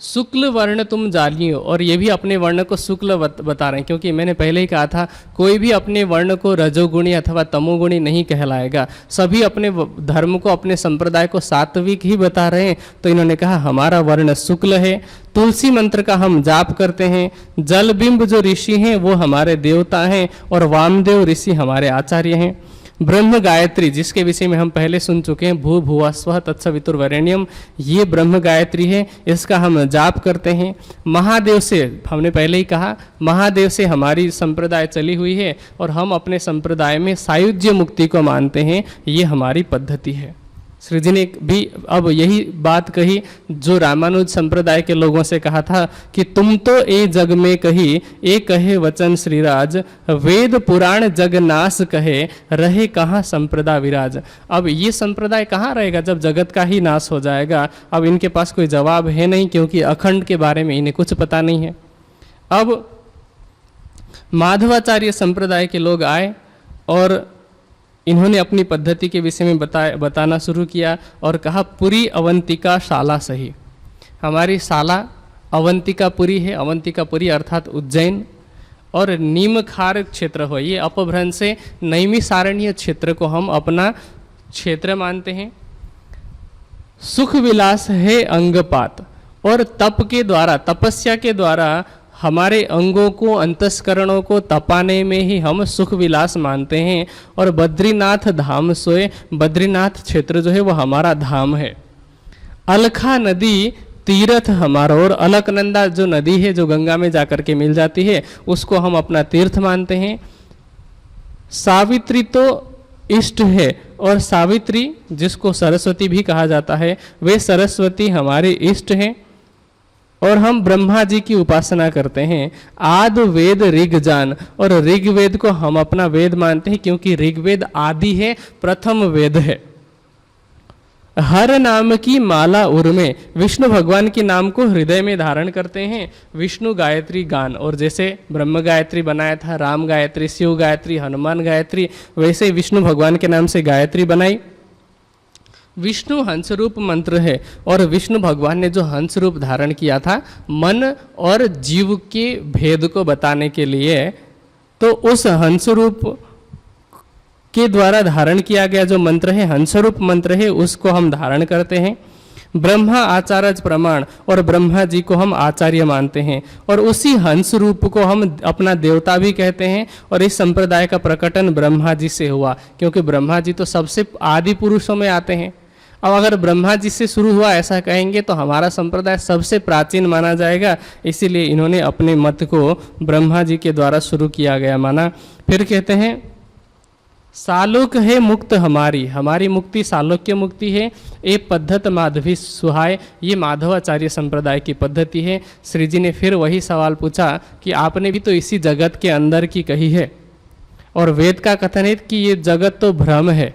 शुक्ल वर्ण तुम जानियो, और ये भी अपने वर्ण को शुक्ल बता रहे हैं, क्योंकि मैंने पहले ही कहा था कोई भी अपने वर्ण को रजोगुणी अथवा तमोगुणी नहीं कहलाएगा, सभी अपने धर्म को, अपने संप्रदाय को सात्विक ही बता रहे हैं। तो इन्होंने कहा हमारा वर्ण शुक्ल है, तुलसी मंत्र का हम जाप करते हैं, जलबिंब जो ऋषि हैं वो हमारे देवता हैं, और वामदेव ऋषि हमारे आचार्य हैं। ब्रह्म गायत्री जिसके विषय में हम पहले सुन चुके हैं, भू भुवा स्वः तत्सवितुर्वरेण्यम, ये ब्रह्म गायत्री है, इसका हम जाप करते हैं। महादेव से हमने पहले ही कहा, महादेव से हमारी संप्रदाय चली हुई है, और हम अपने संप्रदाय में सायुज्य मुक्ति को मानते हैं, ये हमारी पद्धति है। श्री जी ने भी अब यही बात कही जो रामानुज संप्रदाय के लोगों से कहा था कि तुम तो ए जग में कही, ए कहे वचन श्रीराज, वेद पुराण जग नाश कहे, रहे कहाँ संप्रदाय विराज। अब ये संप्रदाय कहाँ रहेगा जब जगत का ही नाश हो जाएगा। अब इनके पास कोई जवाब है नहीं, क्योंकि अखंड के बारे में इन्हें कुछ पता नहीं है। अब माधवाचार्य संप्रदाय के लोग आए और इन्होंने अपनी पद्धति के विषय में बताना शुरू किया और कहा पुरी अवंतिका शाला सही। हमारी शाला अवंतिकापुरी है, अवंतिकापुरी अर्थात उज्जैन, और नीमखार क्षेत्र हो, ये अपभ्रंश से नैमिषारण्य क्षेत्र को हम अपना क्षेत्र मानते हैं। सुख विलास है अंगपात, और तप के द्वारा, तपस्या के द्वारा हमारे अंगों को, अंतस्करणों को तपाने में ही हम सुख विलास मानते हैं। और बद्रीनाथ धाम सोए, बद्रीनाथ क्षेत्र जो है वो हमारा धाम है। अलखा नदी तीर्थ हमारा, और अलकनंदा जो नदी है जो गंगा में जाकर के मिल जाती है, उसको हम अपना तीर्थ मानते हैं। सावित्री तो इष्ट है, और सावित्री जिसको सरस्वती भी कहा जाता है, वे सरस्वती हमारे इष्ट हैं, और हम ब्रह्मा जी की उपासना करते हैं। आद वेद ऋग्जान, और ऋग्वेद को हम अपना वेद मानते हैं, क्योंकि ऋग्वेद आदि है, प्रथम वेद है। हर नाम की माला उर्मे, विष्णु भगवान के नाम को हृदय में धारण करते हैं। विष्णु गायत्री गान, और जैसे ब्रह्म गायत्री बनाया था, राम गायत्री, शिव गायत्री, हनुमान गायत्री, वैसे ही विष्णु भगवान के नाम से गायत्री बनाई। विष्णु हंस रूप मंत्र है, और विष्णु भगवान ने जो हंस रूप धारण किया था मन और जीव के भेद को बताने के लिए, तो उस हंस रूप के द्वारा धारण किया गया जो मंत्र है, हंस रूप मंत्र है, उसको हम धारण करते हैं। ब्रह्मा आचार्य प्रमाण, और ब्रह्मा जी को हम आचार्य मानते हैं, और उसी हंस रूप को हम अपना देवता भी कहते हैं। और इस संप्रदाय का प्रकटन ब्रह्मा जी से हुआ, क्योंकि ब्रह्मा जी तो सबसे आदि पुरुषों में आते हैं। अब अगर ब्रह्मा जी से शुरू हुआ ऐसा कहेंगे तो हमारा संप्रदाय सबसे प्राचीन माना जाएगा, इसीलिए इन्होंने अपने मत को ब्रह्मा जी के द्वारा शुरू किया गया माना। फिर कहते हैं सालोक है मुक्त हमारी, हमारी मुक्ति सालोक्य मुक्ति है। ये पद्धत माधवी सुहाय, ये माधवाचार्य संप्रदाय की पद्धति है। श्री जी ने फिर वही सवाल पूछा कि आपने भी तो इसी जगत के अंदर की कही है, और वेद का कथन है कि ये जगत तो भ्रम है,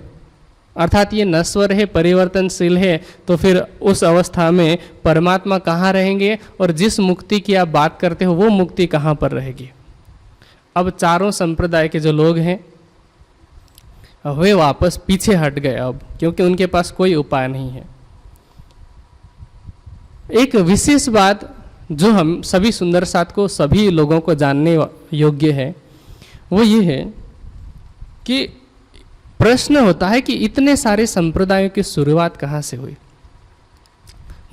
अर्थात ये नश्वर है, परिवर्तनशील है। तो फिर उस अवस्था में परमात्मा कहाँ रहेंगे, और जिस मुक्ति की आप बात करते हो वो मुक्ति कहाँ पर रहेगी। अब चारों संप्रदाय के जो लोग हैं वे वापस पीछे हट गए अब, क्योंकि उनके पास कोई उपाय नहीं है। एक विशेष बात जो हम सभी सुंदर साथ को, सभी लोगों को जानने योग्य है, वो ये है कि प्रश्न होता है कि इतने सारे संप्रदायों की शुरुआत कहाँ से हुई।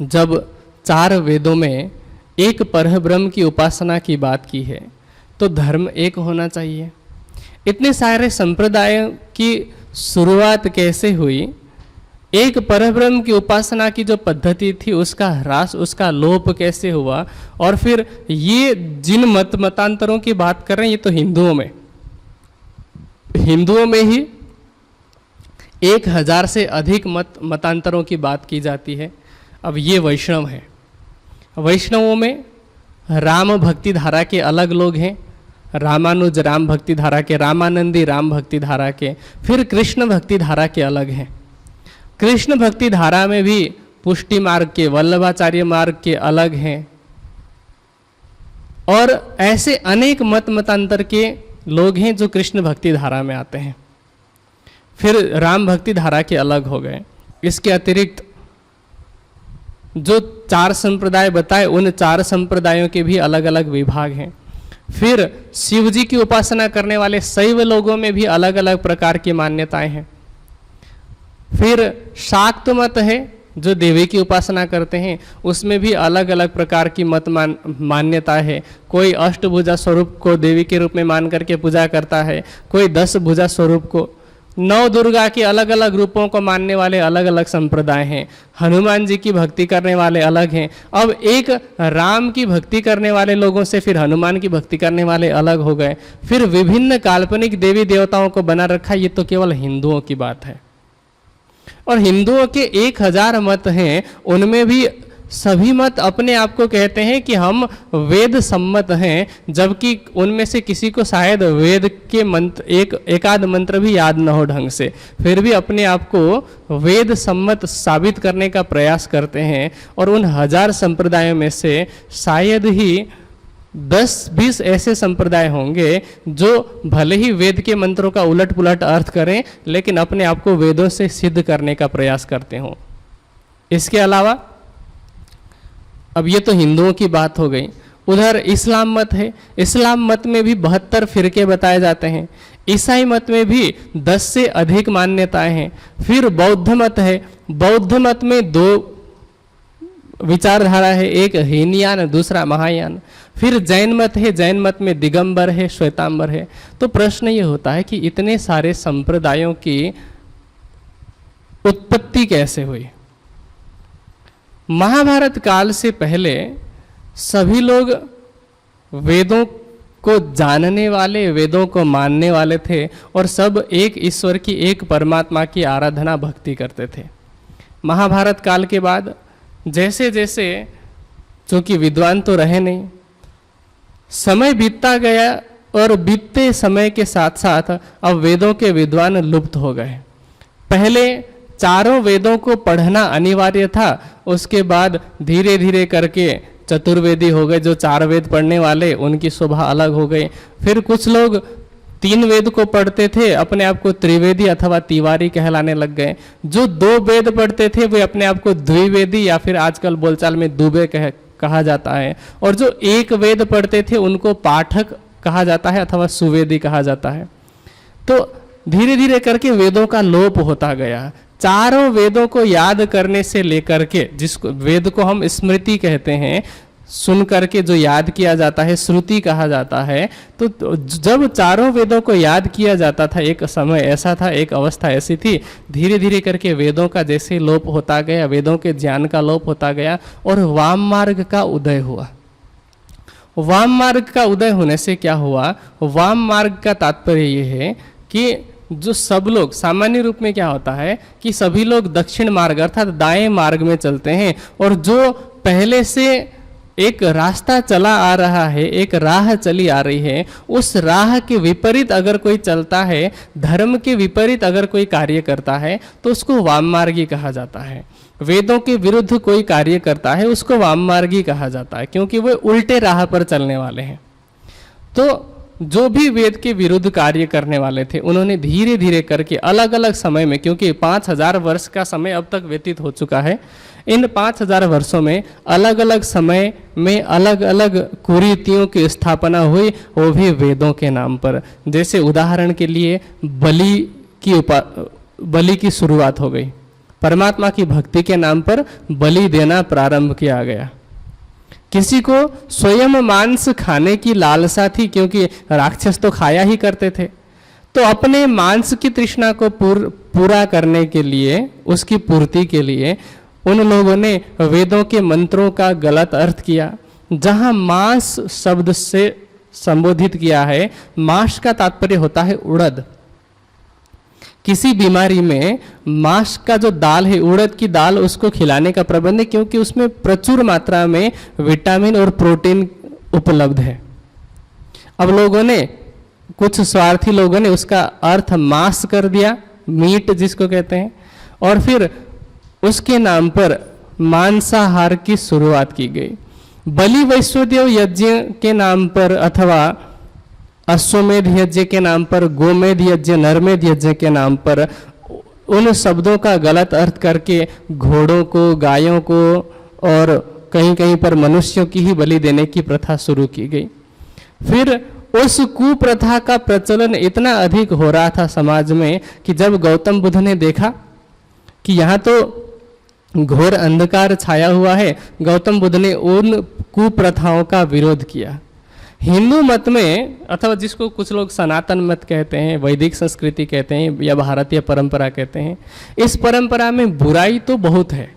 जब 4 वेदों में एक परब्रह्म की उपासना की बात की है, तो धर्म एक होना चाहिए। इतने सारे संप्रदायों की शुरुआत कैसे हुई? एक परब्रह्म की उपासना की जो पद्धति थी उसका ह्रास, उसका लोप कैसे हुआ? और फिर ये जिन मतांतरों की बात कर रहे हैं, ये तो हिंदुओं में ही 1000 से अधिक मतांतरों की बात की जाती है। अब ये वैष्णव हैं, वैष्णवों में राम भक्ति धारा के अलग लोग हैं, रामानुज राम भक्ति धारा के, रामानंदी राम भक्ति धारा के, फिर कृष्ण भक्ति धारा के अलग हैं। कृष्ण भक्ति धारा में भी पुष्टि मार्ग के, वल्लभाचार्य मार्ग के अलग हैं, और ऐसे अनेक मतांतर के लोग हैं जो कृष्ण भक्ति धारा में आते हैं। फिर राम भक्ति धारा के अलग हो गए। इसके अतिरिक्त जो 4 संप्रदाय बताए उन 4 संप्रदायों के भी अलग अलग विभाग हैं। फिर शिव जी की उपासना करने वाले शैव लोगों में भी अलग अलग प्रकार की मान्यताएं हैं। फिर शाक्त मत है जो देवी की उपासना करते हैं, उसमें भी अलग अलग प्रकार की मान्यता है। कोई अष्टभुजा स्वरूप को देवी के रूप में मान करके पूजा करता है, कोई 10 भुजा स्वरूप को। 9 दुर्गा के अलग अलग रूपों को मानने वाले अलग अलग संप्रदाय हैं। हनुमान जी की भक्ति करने वाले अलग हैं। अब एक राम की भक्ति करने वाले लोगों से फिर हनुमान की भक्ति करने वाले अलग हो गए। फिर विभिन्न काल्पनिक देवी देवताओं को बना रखा, ये तो केवल हिंदुओं की बात है। और हिंदुओं के 1000 मत हैं, उनमें भी सभी मत अपने आप को कहते हैं कि हम वेद सम्मत हैं, जबकि उनमें से किसी को शायद वेद के मंत्र एकाध मंत्र भी याद न हो ढंग से, फिर भी अपने आप को वेद सम्मत साबित करने का प्रयास करते हैं। और उन 1000 संप्रदायों में से शायद ही 10-20 ऐसे संप्रदाय होंगे जो भले ही वेद के मंत्रों का उलट पुलट अर्थ करें, लेकिन अपने आप को वेदों से सिद्ध करने का प्रयास करते हों। इसके अलावा अब ये तो हिंदुओं की बात हो गई। उधर इस्लाम मत है। इस्लाम मत में भी 72 फिरके बताए जाते हैं। ईसाई मत में भी 10 से अधिक मान्यताएं हैं। फिर बौद्ध मत है। बौद्ध मत में 2 विचारधारा है, एक हीनयान दूसरा महायान। फिर जैन मत है। जैन मत में दिगंबर है, श्वेतांबर है। तो प्रश्न ये होता है कि इतने सारे संप्रदायों की उत्पत्ति कैसे हुई? महाभारत काल से पहले सभी लोग वेदों को जानने वाले, वेदों को मानने वाले थे और सब एक ईश्वर की, एक परमात्मा की आराधना भक्ति करते थे। महाभारत काल के बाद जैसे जैसे, चूंकि विद्वान तो रहे नहीं, समय बीतता गया और बीतते समय के साथ साथ अब वेदों के विद्वान लुप्त हो गए। पहले चारों वेदों को पढ़ना अनिवार्य था, उसके बाद धीरे धीरे करके चतुर्वेदी हो गए। जो 4 वेद पढ़ने वाले उनकी शोभा अलग हो गई। फिर कुछ लोग 3 वेद को पढ़ते थे, अपने आप को त्रिवेदी अथवा तिवारी कहलाने लग गए। जो 2 वेद पढ़ते थे वे अपने आप को द्विवेदी या फिर आजकल बोलचाल में दुबे कहा जाता है। और जो 1 वेद पढ़ते थे उनको पाठक कहा जाता है अथवा सुवेदी कहा जाता है। तो धीरे धीरे करके वेदों का लोप होता गया। चारों वेदों को याद करने से लेकर के, जिसको वेद को हम स्मृति कहते हैं, सुन करके जो याद किया जाता है श्रुति कहा जाता है। तो जब चारों वेदों को याद किया जाता था, एक समय ऐसा था, एक अवस्था ऐसी थी, धीरे धीरे करके वेदों का जैसे लोप होता गया, वेदों के ज्ञान का लोप होता गया और वाम मार्ग का उदय हुआ। वाम मार्ग का उदय होने से क्या हुआ? वाम मार्ग का तात्पर्य ये है कि जो सब लोग, सामान्य रूप में क्या होता है कि सभी लोग दक्षिण मार्ग अर्थात दाएं मार्ग में चलते हैं, और जो पहले से एक रास्ता चला आ रहा है, एक राह चली आ रही है, उस राह के विपरीत अगर कोई चलता है, धर्म के विपरीत अगर कोई कार्य करता है, तो उसको वाममार्गी कहा जाता है। वेदों के विरुद्ध कोई कार्य करता है उसको वाममार्गी कहा जाता है, क्योंकि वे उल्टे राह पर चलने वाले हैं। तो जो भी वेद के विरुद्ध कार्य करने वाले थे, उन्होंने धीरे धीरे करके अलग अलग समय में, क्योंकि 5000 वर्ष का समय अब तक व्यतीत हो चुका है, इन 5000 वर्षों में अलग अलग समय में अलग अलग कुरीतियों की स्थापना हुई, वो भी वेदों के नाम पर। जैसे उदाहरण के लिए बलि की शुरुआत हो गई। परमात्मा की भक्ति के नाम पर बलि देना प्रारंभ किया गया। किसी को स्वयं मांस खाने की लालसा थी, क्योंकि राक्षस तो खाया ही करते थे, तो अपने मांस की तृष्णा को पूरा करने के लिए, उसकी पूर्ति के लिए उन लोगों ने वेदों के मंत्रों का गलत अर्थ किया। जहां मांस शब्द से संबोधित किया है, मांस का तात्पर्य होता है उड़द। किसी बीमारी में मांस का जो दाल है, उड़द की दाल, उसको खिलाने का प्रबंध है, क्योंकि उसमें प्रचुर मात्रा में विटामिन और प्रोटीन उपलब्ध है। अब लोगों ने, कुछ स्वार्थी लोगों ने उसका अर्थ मांस कर दिया, मीट जिसको कहते हैं, और फिर उसके नाम पर मांसाहार की शुरुआत की गई। बलि वैश्वदेव यज्ञ के नाम पर अथवा अश्वमेध यज्ञ के नाम पर, गोमेध यज्ञ, नरमेध यज्ञ के नाम पर उन शब्दों का गलत अर्थ करके घोड़ों को, गायों को और कहीं कहीं पर मनुष्यों की ही बलि देने की प्रथा शुरू की गई। फिर उस कुप्रथा का प्रचलन इतना अधिक हो रहा था समाज में कि जब गौतम बुद्ध ने देखा कि यहाँ तो घोर अंधकार छाया हुआ है, गौतम बुद्ध ने उन कुप्रथाओं का विरोध किया। हिंदू मत में, अथवा जिसको कुछ लोग सनातन मत कहते हैं, वैदिक संस्कृति कहते हैं या भारतीय परंपरा कहते हैं, इस परंपरा में बुराई तो बहुत है,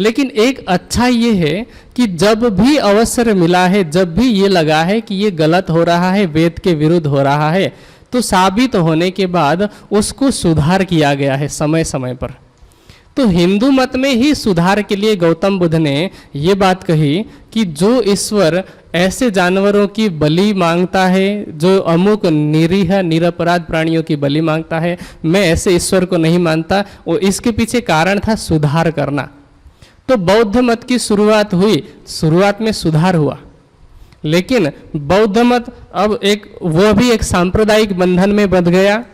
लेकिन एक अच्छा ये है कि जब भी अवसर मिला है, जब भी ये लगा है कि ये गलत हो रहा है, वेद के विरुद्ध हो रहा है, तो साबित होने के बाद उसको सुधार किया गया है समय समय पर। तो हिंदू मत में ही सुधार के लिए गौतम बुद्ध ने ये बात कही कि जो ईश्वर ऐसे जानवरों की बलि मांगता है, जो अमुक निरीह निरपराध प्राणियों की बलि मांगता है, मैं ऐसे ईश्वर को नहीं मानता। और इसके पीछे कारण था सुधार करना। तो बौद्ध मत की शुरुआत हुई, शुरुआत में सुधार हुआ, लेकिन बौद्ध मत अब वह भी एक सांप्रदायिक बंधन में बंध गया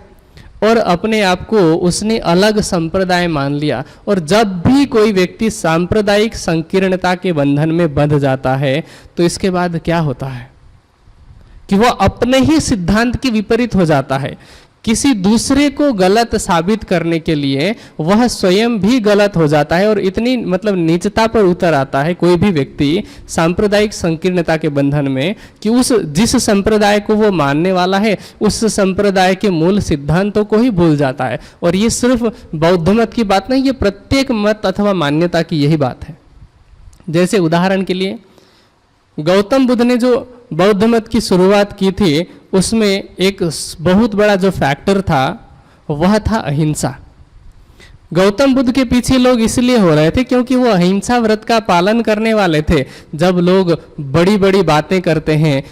और अपने आप को उसने अलग संप्रदाय मान लिया। और जब भी कोई व्यक्ति सांप्रदायिक संकीर्णता के बंधन में बंध जाता है तो इसके बाद क्या होता है कि वह अपने ही सिद्धांत के विपरीत हो जाता है। किसी दूसरे को गलत साबित करने के लिए वह स्वयं भी गलत हो जाता है और इतनी नीचता पर उतर आता है कोई भी व्यक्ति सांप्रदायिक संकीर्णता के बंधन में कि जिस संप्रदाय को वो मानने वाला है उस संप्रदाय के मूल सिद्धांतों को ही भूल जाता है। और ये सिर्फ बौद्ध मत की बात नहीं, ये प्रत्येक मत अथवा मान्यता की यही बात है। जैसे उदाहरण के लिए गौतम बुद्ध ने जो बौद्ध मत की शुरुआत की थी उसमें एक बहुत बड़ा जो फैक्टर था वह था अहिंसा। गौतम बुद्ध के पीछे लोग इसलिए हो रहे थे क्योंकि वो अहिंसा व्रत का पालन करने वाले थे। जब लोग बड़ी बड़ी बातें करते हैं,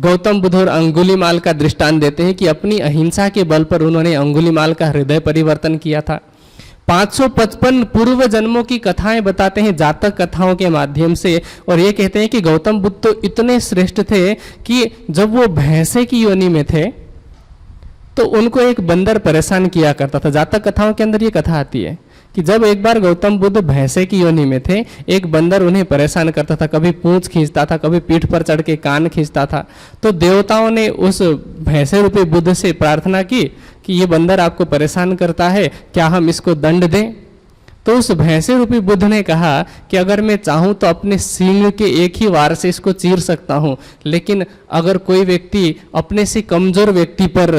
गौतम बुद्ध और अंगुलीमाल का दृष्टांत देते हैं कि अपनी अहिंसा के बल पर उन्होंने अंगुलीमाल का हृदय परिवर्तन किया था। 555 पूर्व जन्मों की कथाएं बताते हैं जातक कथाओं के माध्यम से, और ये कहते हैं कि गौतम बुद्ध तो इतने श्रेष्ठ थे कि जब वो भैंसे की योनि में थे तो उनको एक बंदर परेशान किया करता था। जातक कथाओं के अंदर ये कथा आती है कि जब एक बार गौतम बुद्ध भैंसे की योनि में थे, एक बंदर उन्हें परेशान करता था, कभी पूंछ खींचता था, कभी पीठ पर चढ़ के कान खींचता था। तो देवताओं ने उस भैंसे रूपी बुद्ध से प्रार्थना की कि ये बंदर आपको परेशान करता है, क्या हम इसको दंड दें? तो उस भैंसे रूपी बुद्ध ने कहा कि अगर मैं चाहूं तो अपने सींग के एक ही वार से इसको चीर सकता हूं, लेकिन अगर कोई व्यक्ति अपने से कमजोर व्यक्ति पर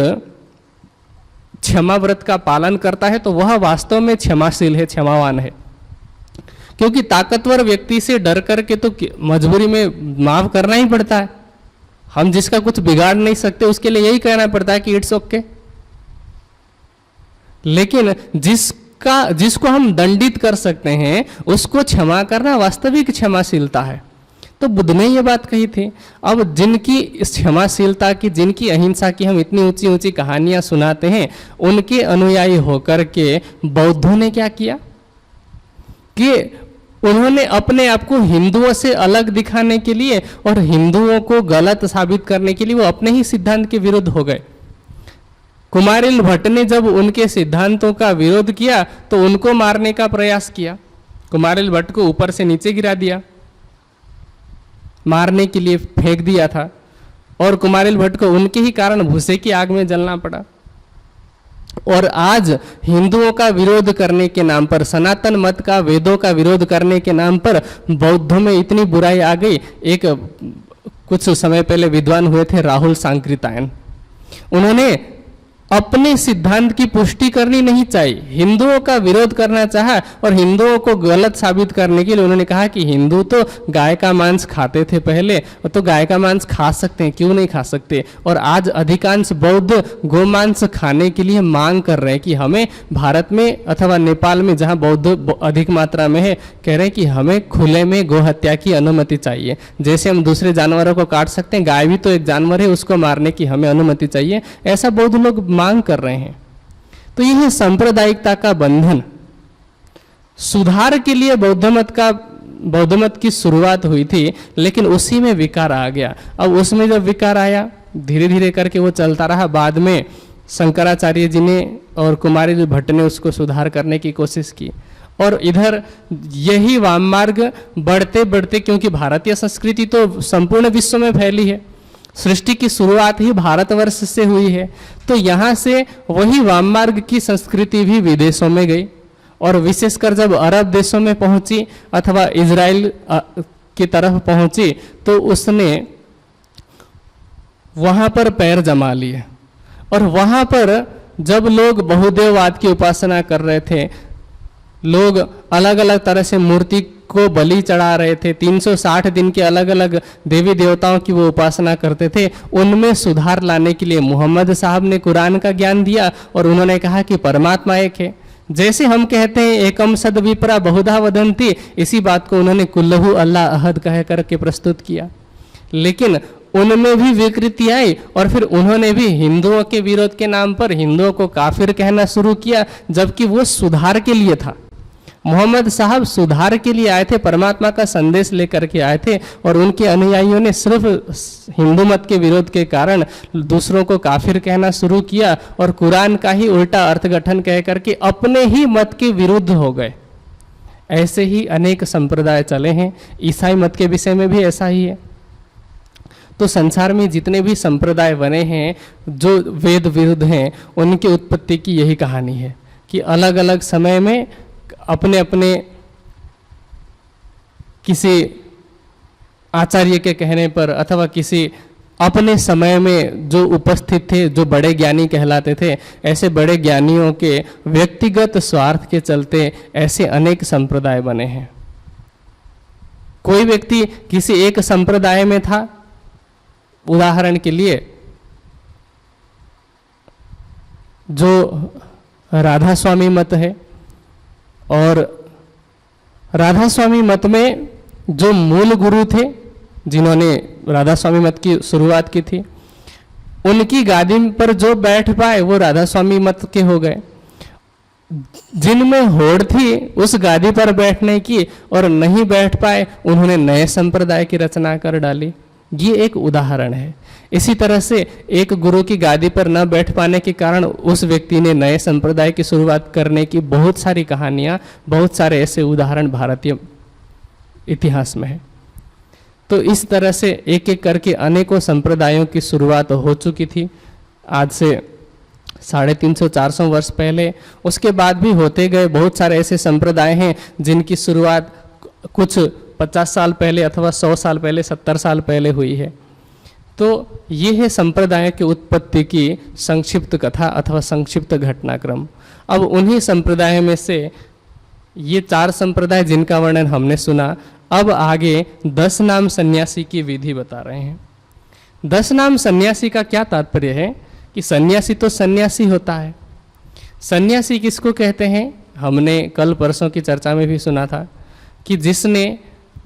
क्षमा व्रत का पालन करता है तो वह वास्तव में क्षमाशील है, क्षमावान है। क्योंकि ताकतवर व्यक्ति से डर करके तो मजबूरी में माफ करना ही पड़ता है। हम जिसका कुछ बिगाड़ नहीं सकते उसके लिए यही कहना पड़ता है कि इट्स ओके। लेकिन जिसको हम दंडित कर सकते हैं उसको क्षमा करना वास्तविक क्षमाशीलता है। तो बुद्ध ने ये बात कही थी। अब जिनकी इस क्षमाशीलता की, जिनकी अहिंसा की हम इतनी ऊंची ऊंची कहानियां सुनाते हैं, उनके अनुयायी होकर के बौद्धों ने क्या किया कि उन्होंने अपने आप को हिंदुओं से अलग दिखाने के लिए और हिंदुओं को गलत साबित करने के लिए वो अपने ही सिद्धांत के विरुद्ध हो गए। कुमारिल भट्ट ने जब उनके सिद्धांतों का विरोध किया तो उनको मारने का प्रयास किया। कुमारिल भट्ट को ऊपर से नीचे गिरा दिया, मारने के लिए फेंक दिया था, और कुमारिल भट्ट को उनके ही कारण भूसे की आग में जलना पड़ा। और आज हिंदुओं का विरोध करने के नाम पर, सनातन मत का, वेदों का विरोध करने के नाम पर बौद्धों में इतनी बुराई आ गई। एक कुछ समय पहले विद्वान हुए थे राहुल सांकृतायन, उन्होंने अपने सिद्धांत की पुष्टि करनी नहीं चाहिए, हिंदुओं का विरोध करना चाहा और हिंदुओं को गलत साबित करने के लिए उन्होंने कहा कि हिंदू तो गाय का मांस खाते थे पहले, तो गाय का मांस खा सकते हैं, क्यों नहीं खा सकते। और आज अधिकांश बौद्ध गोमांस खाने के लिए मांग कर रहे हैं कि हमें भारत में अथवा नेपाल में जहां बौद्ध अधिक मात्रा में है, कह रहे हैं कि हमें खुले में गो हत्या की अनुमति चाहिए। जैसे हम दूसरे जानवरों को काट सकते हैं, गाय भी तो एक जानवर है, उसको मारने की हमें अनुमति चाहिए, ऐसा बौद्ध लोग मांग कर रहे हैं। तो यह सांप्रदायिकता का बंधन। सुधार के लिए बौद्ध मत की शुरुआत हुई थी, लेकिन उसी में विकार आ गया। अब उसमें जब विकार आया, धीरे धीरे करके वो चलता रहा। बाद में शंकराचार्य जी ने और कुमारिल भट्ट ने उसको सुधार करने की कोशिश की, और इधर यही वाम मार्ग बढ़ते बढ़ते, क्योंकि भारतीय संस्कृति तो संपूर्ण विश्व में फैली है, सृष्टि की शुरुआत ही भारतवर्ष से हुई है, तो यहाँ से वही वाम मार्ग की संस्कृति भी विदेशों में गई और विशेषकर जब अरब देशों में पहुंची अथवा इजराइल की तरफ पहुंची तो उसने वहां पर पैर जमा लिए। और वहां पर जब लोग बहुदेववाद की उपासना कर रहे थे, लोग अलग अलग तरह से मूर्ति को बलि चढ़ा रहे थे, 360 दिन के अलग अलग देवी देवताओं की वो उपासना करते थे, उनमें सुधार लाने के लिए मोहम्मद साहब ने कुरान का ज्ञान दिया और उन्होंने कहा कि परमात्मा एक है। जैसे हम कहते हैं एकम सद विप्रा बहुधा वदंती, इसी बात को उन्होंने कुल्लहु अल्लाह अहद कह करके प्रस्तुत किया। लेकिन उनमें भी विकृति आई और फिर उन्होंने भी हिंदुओं के विरोध के नाम पर हिंदुओं को काफिर कहना शुरू किया, जबकि वो सुधार के लिए था। मोहम्मद साहब सुधार के लिए आए थे, परमात्मा का संदेश लेकर के आए थे, और उनके अनुयायियों ने सिर्फ हिंदू मत के विरोध के कारण दूसरों को काफिर कहना शुरू किया और कुरान का ही उल्टा अर्थगठन कह करके अपने ही मत के विरुद्ध हो गए। ऐसे ही अनेक संप्रदाय चले हैं, ईसाई मत के विषय में भी ऐसा ही है। तो संसार में जितने भी संप्रदाय बने हैं जो वेद विरुद्ध हैं, उनकी उत्पत्ति की यही कहानी है कि अलग अलग समय में अपने अपने किसी आचार्य के कहने पर अथवा किसी अपने समय में जो उपस्थित थे, जो बड़े ज्ञानी कहलाते थे, ऐसे बड़े ज्ञानियों के व्यक्तिगत स्वार्थ के चलते ऐसे अनेक संप्रदाय बने हैं। कोई व्यक्ति किसी एक संप्रदाय में था, उदाहरण के लिए जो राधा स्वामी मत है, और राधा स्वामी मत में जो मूल गुरु थे जिन्होंने राधा स्वामी मत की शुरुआत की थी, उनकी गादी पर जो बैठ पाए वो राधा स्वामी मत के हो गए। जिनमें होड़ थी उस गादी पर बैठने की और नहीं बैठ पाए, उन्होंने नए संप्रदाय की रचना कर डाली। ये एक उदाहरण है। इसी तरह से एक गुरु की गादी पर न बैठ पाने के कारण उस व्यक्ति ने नए संप्रदाय की शुरुआत करने की बहुत सारी कहानियां, बहुत सारे ऐसे उदाहरण भारतीय इतिहास में है। तो इस तरह से एक एक करके अनेकों संप्रदायों की शुरुआत हो चुकी थी आज से 350-400 वर्ष पहले। उसके बाद भी होते गए बहुत सारे ऐसे संप्रदाय हैं जिनकी शुरुआत कुछ 50 साल पहले अथवा 100 साल पहले, 70 साल पहले हुई है। तो ये है संप्रदाय की उत्पत्ति की संक्षिप्त कथा अथवा संक्षिप्त घटनाक्रम। अब उन्हीं संप्रदाय में से ये 4 संप्रदाय जिनका वर्णन हमने सुना, अब आगे 10 नाम सन्यासी की विधि बता रहे हैं। 10 नाम सन्यासी का क्या तात्पर्य है कि सन्यासी तो सन्यासी होता है। सन्यासी किसको कहते हैं? हमने कल परसों की चर्चा में भी सुना था कि जिसने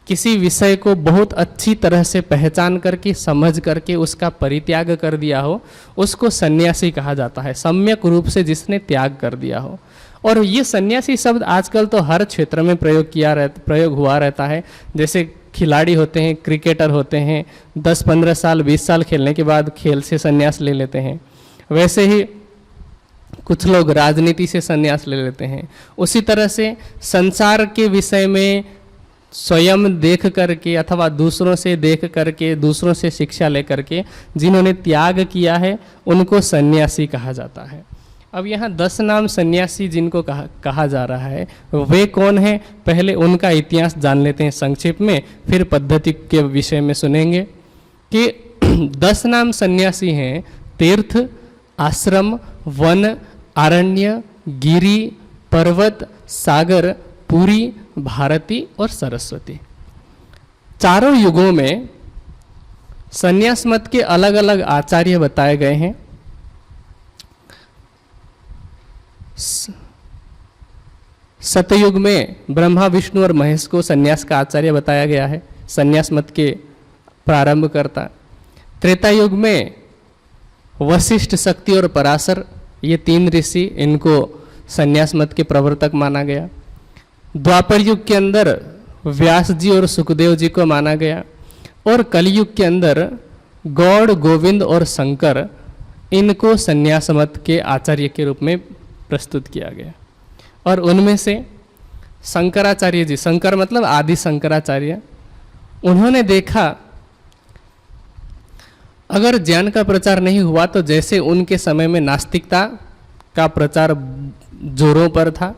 किसी विषय को बहुत अच्छी तरह से पहचान करके, समझ करके उसका परित्याग कर दिया हो, उसको सन्यासी कहा जाता है। सम्यक रूप से जिसने त्याग कर दिया हो। और ये सन्यासी शब्द आजकल तो हर क्षेत्र में प्रयोग हुआ रहता है। जैसे खिलाड़ी होते हैं, क्रिकेटर होते हैं, 10-15 साल 20 साल खेलने के बाद खेल से संन्यास ले लेते हैं। वैसे ही कुछ लोग राजनीति से संन्यास ले लेते हैं। उसी तरह से संसार के विषय में स्वयं देख करके अथवा दूसरों से देख करके, दूसरों से शिक्षा लेकर के जिन्होंने त्याग किया है, उनको सन्यासी कहा जाता है। अब यहाँ 10 नाम सन्यासी जिनको कहा जा रहा है, वे कौन हैं? पहले उनका इतिहास जान लेते हैं संक्षेप में, फिर पद्धति के विषय में सुनेंगे कि 10 नाम सन्यासी हैं तीर्थ, आश्रम, वन, आरण्य, गिरि, पर्वत, सागर, पुरी, भारती और सरस्वती। चारों युगों में संन्यास मत के अलग अलग आचार्य बताए गए हैं। सतयुग में ब्रह्मा, विष्णु और महेश को संन्यास का आचार्य बताया गया है, संन्यास मत के प्रारंभकर्ता। त्रेता युग में वशिष्ठ, शक्ति और पराशर, ये 3 ऋषि, इनको संन्यास मत के प्रवर्तक माना गया। द्वापर युग के अंदर व्यास जी और सुखदेव जी को माना गया। और कलयुग के अंदर गौड़, गोविंद और शंकर, इनको संन्यास मत के आचार्य के रूप में प्रस्तुत किया गया। और उनमें से शंकराचार्य जी, शंकर मतलब आदि शंकराचार्य, उन्होंने देखा अगर ज्ञान का प्रचार नहीं हुआ तो जैसे उनके समय में नास्तिकता का प्रचार जोरों पर था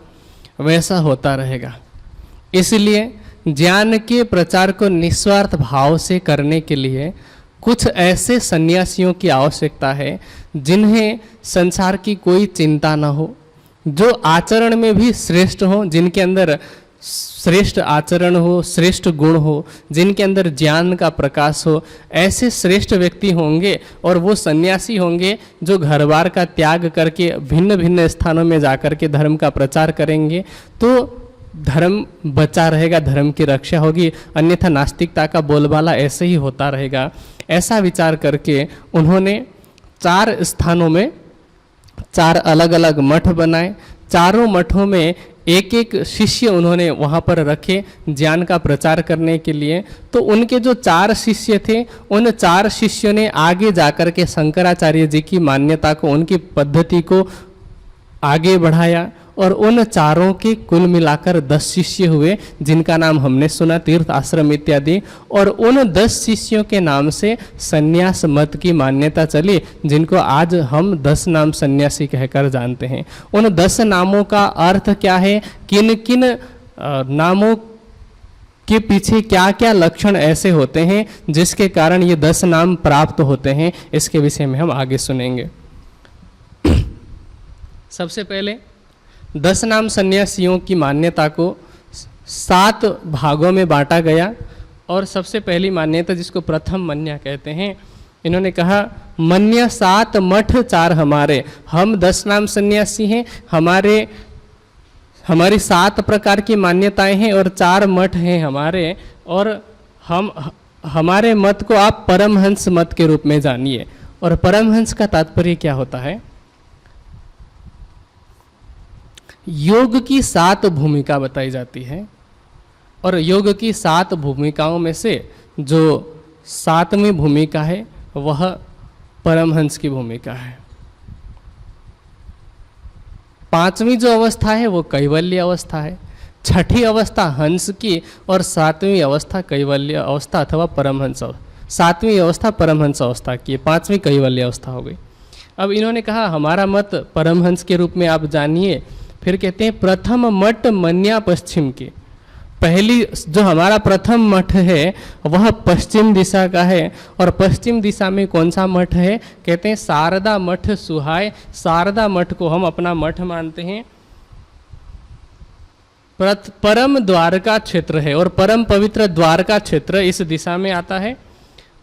वैसा होता रहेगा। इसलिए ज्ञान के प्रचार को निस्वार्थ भाव से करने के लिए कुछ ऐसे सन्यासियों की आवश्यकता है जिन्हें संसार की कोई चिंता न हो, जो आचरण में भी श्रेष्ठ हो, जिनके अंदर श्रेष्ठ आचरण हो, श्रेष्ठ गुण हो, जिनके अंदर ज्ञान का प्रकाश हो। ऐसे श्रेष्ठ व्यक्ति होंगे और वो सन्यासी होंगे जो घर बार का त्याग करके भिन्न भिन्न स्थानों में जाकर के धर्म का प्रचार करेंगे, तो धर्म बचा रहेगा, धर्म की रक्षा होगी, अन्यथा नास्तिकता का बोलबाला ऐसे ही होता रहेगा। ऐसा विचार करके उन्होंने 4 स्थानों में 4 अलग अलग मठ बनाए। चारों मठों में एक एक शिष्य उन्होंने वहाँ पर रखे ज्ञान का प्रचार करने के लिए। तो उनके जो 4 शिष्य थे, उन 4 शिष्यों ने आगे जाकर के शंकराचार्य जी की मान्यता को, उनकी पद्धति को आगे बढ़ाया और उन चारों के कुल मिलाकर 10 शिष्य हुए, जिनका नाम हमने सुना, तीर्थ आश्रम इत्यादि। और उन 10 शिष्यों के नाम से संन्यास मत की मान्यता चली, जिनको आज हम 10 नाम सन्यासी कहकर जानते हैं। उन 10 नामों का अर्थ क्या है, किन किन नामों के पीछे क्या क्या लक्षण ऐसे होते हैं जिसके कारण ये 10 नाम प्राप्त होते हैं, इसके विषय में हम आगे सुनेंगे। सबसे पहले 10 नाम सन्यासियों की मान्यता को 7 भागों में बांटा गया। और सबसे पहली मान्यता, जिसको प्रथम मन्या कहते हैं, इन्होंने कहा मन्या 7 मठ 4 हमारे। हम 10 नाम सन्यासी हैं, हमारी 7 प्रकार की मान्यताएं हैं और 4 मठ हैं हमारे। और हमारे मत को आप परमहंस मत के रूप में जानिए। और परमहंस का तात्पर्य क्या होता है? योग की 7 भूमिका बताई जाती है और योग की 7 भूमिकाओं में से जो 7वीं भूमिका है वह परमहंस की भूमिका है। 5वीं जो अवस्था है वो कैवल्य अवस्था है, 6ठी अवस्था हंस की और 7वीं अवस्था कैवल्य अवस्था अथवा परमहंस, 7वीं अवस्था परमहंस अवस्था की, 5वीं कैवल्य अवस्था हो गई। अब इन्होंने कहा हमारा मत परमहंस के रूप में आप जानिए। फिर कहते हैं प्रथम मठ मन्या पश्चिम की। पहली जो हमारा प्रथम मठ है वह पश्चिम दिशा का है। और पश्चिम दिशा में कौन सा मठ है? कहते हैं शारदा मठ सुहाय। शारदा मठ को हम अपना मठ मानते हैं। परम द्वारका क्षेत्र है और परम पवित्र द्वारका क्षेत्र इस दिशा में आता है।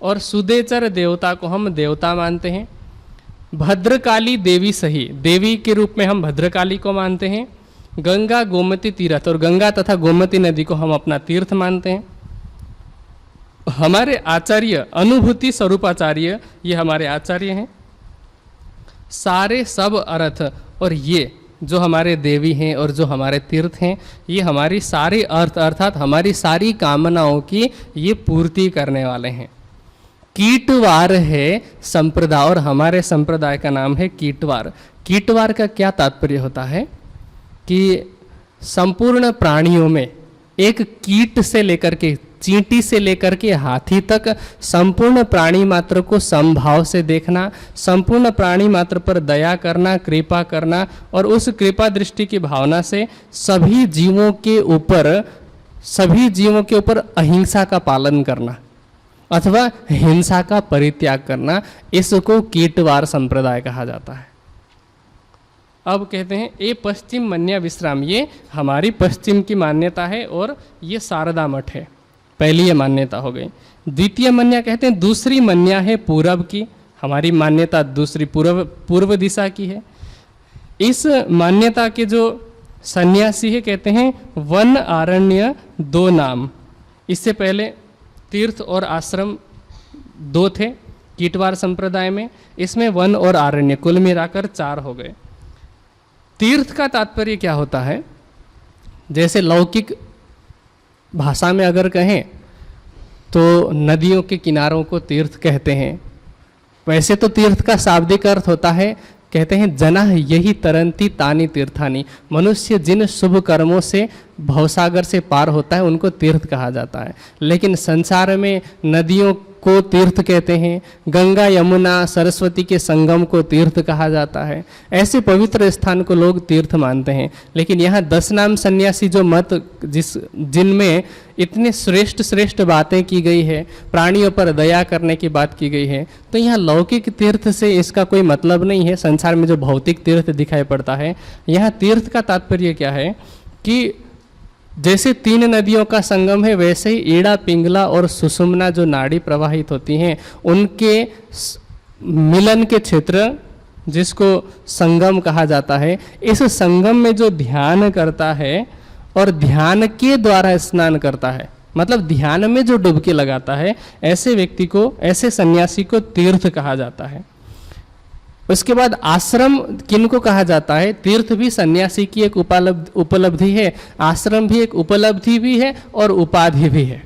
और सुदेचर देवता को हम देवता मानते हैं। भद्रकाली देवी सही, देवी के रूप में हम भद्रकाली को मानते हैं। गंगा गोमती तीर्थ, और गंगा तथा गोमती नदी को हम अपना तीर्थ मानते हैं। हमारे आचार्य अनुभूति स्वरूपाचार्य, ये हमारे आचार्य हैं। सारे सब अर्थ, और ये जो हमारे देवी हैं और जो हमारे तीर्थ हैं, ये हमारी सारी अर्थ अर्थात हमारी सारी कामनाओं की ये पूर्ति करने वाले हैं। कीटवार है संप्रदाय, और हमारे संप्रदाय का नाम है कीटवार। कीटवार का क्या तात्पर्य होता है कि संपूर्ण प्राणियों में एक कीट से लेकर के, चींटी से लेकर के हाथी तक संपूर्ण प्राणी मात्र को समभाव से देखना, संपूर्ण प्राणी मात्र पर दया करना, कृपा करना, और उस कृपा दृष्टि की भावना से सभी जीवों के ऊपर अहिंसा का पालन करना अथवा हिंसा का परित्याग करना, इसको कीटवार संप्रदाय कहा जाता है। अब कहते हैं ये पश्चिम मन्या विश्राम, ये हमारी पश्चिम की मान्यता है और ये शारदा मठ है। पहली ये मान्यता हो गई। द्वितीय मन्या कहते हैं दूसरी मन्या है पूरब की, हमारी मान्यता दूसरी पूर्व दिशा की है। इस मान्यता के जो सन्यासी है कहते हैं वन आरण्य 2 नाम। इससे पहले तीर्थ और आश्रम 2 थे कीटवार संप्रदाय में, इसमें वन और आरण्य कुल मिलाकर 4 हो गए। तीर्थ का तात्पर्य क्या होता है? जैसे लौकिक भाषा में अगर कहें तो नदियों के किनारों को तीर्थ कहते हैं। वैसे तो तीर्थ का शाब्दिक अर्थ होता है कहते हैं जना यही तरंती तानी तीर्थानी, मनुष्य जिन शुभ कर्मों से भवसागर से पार होता है उनको तीर्थ कहा जाता है। लेकिन संसार में नदियों को तीर्थ कहते हैं, गंगा यमुना सरस्वती के संगम को तीर्थ कहा जाता है, ऐसे पवित्र स्थान को लोग तीर्थ मानते हैं। लेकिन यहाँ 10 नाम सन्यासी जो मत जिनमें इतने श्रेष्ठ श्रेष्ठ बातें की गई है, प्राणियों पर दया करने की बात की गई है, तो यहाँ लौकिक तीर्थ से इसका कोई मतलब नहीं है। संसार में जो भौतिक तीर्थ दिखाई पड़ता है, यहाँ तीर्थ का तात्पर्य क्या है कि जैसे 3 नदियों का संगम है, वैसे ही ईड़ा पिंगला और सुषुम्ना जो नाड़ी प्रवाहित होती हैं, उनके मिलन के क्षेत्र जिसको संगम कहा जाता है, इस संगम में जो ध्यान करता है और ध्यान के द्वारा स्नान करता है, मतलब ध्यान में जो डुबकी लगाता है, ऐसे व्यक्ति को, ऐसे सन्यासी को तीर्थ कहा जाता है। उसके बाद आश्रम किनको कहा जाता है? तीर्थ भी सन्यासी की एक उपलब्धि है, आश्रम भी एक उपलब्धि भी है और उपाधि भी है।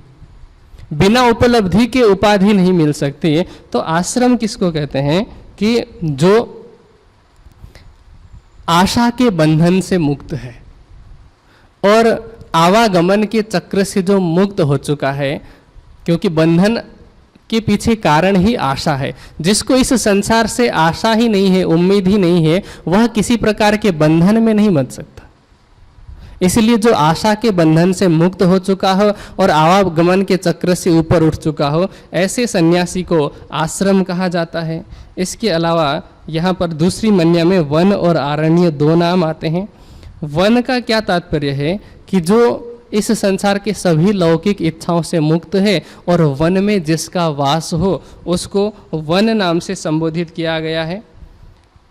बिना उपलब्धि के उपाधि नहीं मिल सकती। तो आश्रम किसको कहते हैं कि जो आशा के बंधन से मुक्त है और आवागमन के चक्र से जो मुक्त हो चुका है, क्योंकि बंधन के पीछे कारण ही आशा है। जिसको इस संसार से आशा ही नहीं है, उम्मीद ही नहीं है, वह किसी प्रकार के बंधन में नहीं बंध सकता। इसलिए जो आशा के बंधन से मुक्त हो चुका हो और आवागमन के चक्र से ऊपर उठ चुका हो, ऐसे सन्यासी को आश्रम कहा जाता है। इसके अलावा यहाँ पर दूसरी मन्या में वन और आरण्य 2 नाम आते हैं। वन का क्या तात्पर्य है कि जो इस संसार के सभी लौकिक इच्छाओं से मुक्त है और वन में जिसका वास हो उसको वन नाम से संबोधित किया गया है।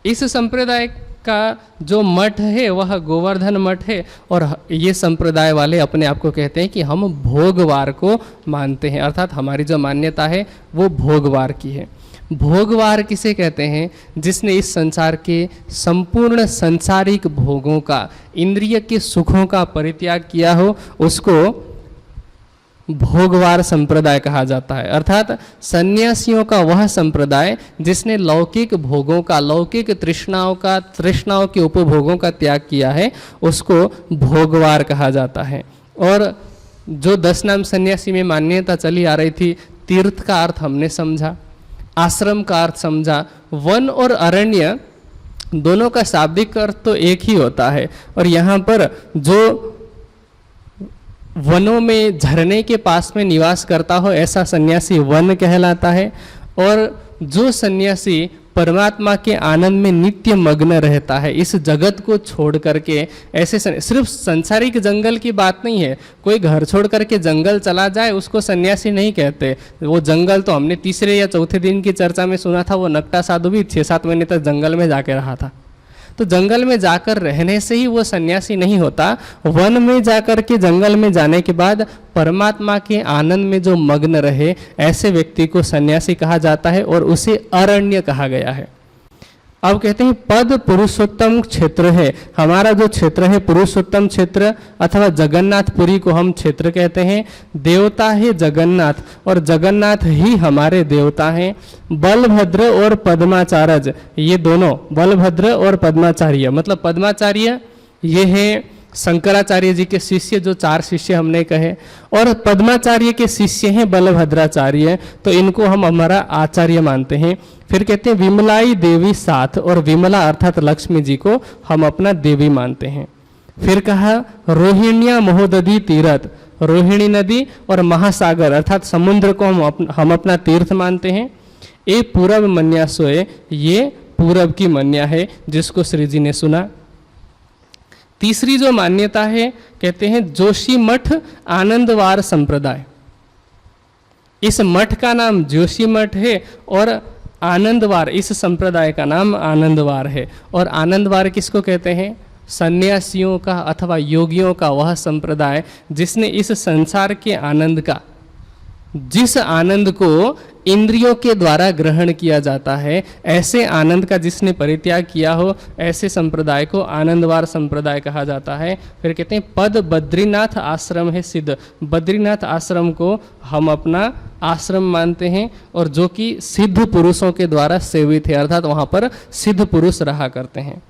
इस संप्रदाय का जो मठ है वह गोवर्धन मठ है और ये संप्रदाय वाले अपने आप को कहते हैं कि हम भोगवार को मानते हैं, अर्थात हमारी जो मान्यता है वो भोगवार की है। भोगवार किसे कहते हैं? जिसने इस संसार के संपूर्ण सांसारिक भोगों का, इंद्रिय के सुखों का परित्याग किया हो, उसको भोगवार संप्रदाय कहा जाता है। अर्थात सन्यासियों का वह संप्रदाय जिसने लौकिक भोगों का, लौकिक तृष्णाओं के उपभोगों का त्याग किया है, उसको भोगवार कहा जाता है। और जो 10 नाम सन्यासी में मान्यता चली आ रही थी, तीर्थ का अर्थ हमने समझा, आश्रम का अर्थ समझा, वन और अरण्य दोनों का शाब्दिक अर्थ तो एक ही होता है। और यहाँ पर जो वनों में झरने के पास में निवास करता हो ऐसा सन्यासी वन कहलाता है। और जो सन्यासी परमात्मा के आनंद में नित्य मग्न रहता है, इस जगत को छोड़ करके, ऐसे सिर्फ संसारिक जंगल की बात नहीं है, कोई घर छोड़ करके जंगल चला जाए उसको सन्यासी नहीं कहते। वो जंगल तो हमने 3 या 4 दिन की चर्चा में सुना था, वो नक्टा साधु भी 6-7 महीने तक जंगल में जाके रहा था। तो जंगल में जाकर रहने से ही वो सन्यासी नहीं होता। वन में जाकर के, जंगल में जाने के बाद परमात्मा के आनंद में जो मग्न रहे, ऐसे व्यक्ति को सन्यासी कहा जाता है और उसे अरण्य कहा गया है। अब कहते हैं पद पुरुषोत्तम क्षेत्र है। हमारा जो क्षेत्र है पुरुषोत्तम क्षेत्र अथवा जगन्नाथपुरी को हम क्षेत्र कहते हैं। देवता है जगन्नाथ और जगन्नाथ ही हमारे देवता हैं। बलभद्र और पद्माचार्य, ये दोनों, बलभद्र और पद्माचार्य, मतलब पद्माचार्य ये है शंकराचार्य जी के शिष्य, जो 4 शिष्य हमने कहे, और पद्माचार्य के शिष्य हैं बलभद्राचार्य, तो इनको हम हमारा आचार्य मानते हैं। फिर कहते हैं विमलाई देवी साथ, और विमला अर्थात लक्ष्मी जी को हम अपना देवी मानते हैं। फिर कहा रोहिण्या महोदधी तीर्थ, रोहिणी नदी और महासागर अर्थात समुद्र को हम अपना तीर्थ मानते हैं। ये पूरब मन्या सोए, ये पूरब की मन्या है जिसको श्री जी ने सुना। तीसरी जो मान्यता है कहते हैं जोशी मठ आनंदवार संप्रदाय। इस मठ का नाम जोशी मठ है और आनंदवार, इस संप्रदाय का नाम आनंदवार है। और आनंदवार किसको कहते हैं? सन्यासियों का अथवा योगियों का वह संप्रदाय जिसने इस संसार के आनंद का जिस आनंद को इंद्रियों के द्वारा ग्रहण किया जाता है, ऐसे आनंद का जिसने परित्याग किया हो, ऐसे संप्रदाय को आनंदवार संप्रदाय कहा जाता है। फिर कहते हैं पद बद्रीनाथ आश्रम है सिद्ध। बद्रीनाथ आश्रम को हम अपना आश्रम मानते हैं और जो कि सिद्ध पुरुषों के द्वारा सेवित है, अर्थात वहाँ पर सिद्ध पुरुष रहा करते हैं।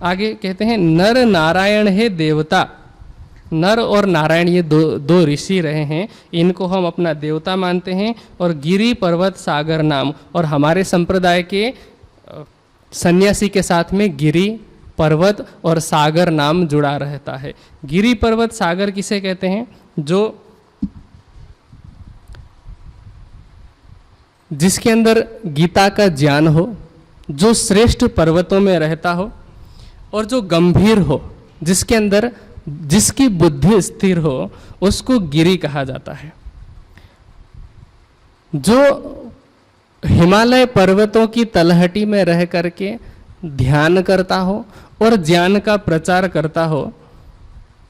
आगे कहते हैं नर नारायण है देवता। नर और नारायण ये दो ऋषि रहे हैं, इनको हम अपना देवता मानते हैं। और गिरि पर्वत सागर नाम, और हमारे संप्रदाय के सन्यासी के साथ में गिरि पर्वत और सागर नाम जुड़ा रहता है। गिरि पर्वत सागर किसे कहते हैं? जो जिसके अंदर गीता का ज्ञान हो, जो श्रेष्ठ पर्वतों में रहता हो और जो गंभीर हो, जिसके अंदर जिसकी बुद्धि स्थिर हो, उसको गिरि कहा जाता है। जो हिमालय पर्वतों की तलहटी में रह करके ध्यान करता हो और ज्ञान का प्रचार करता हो,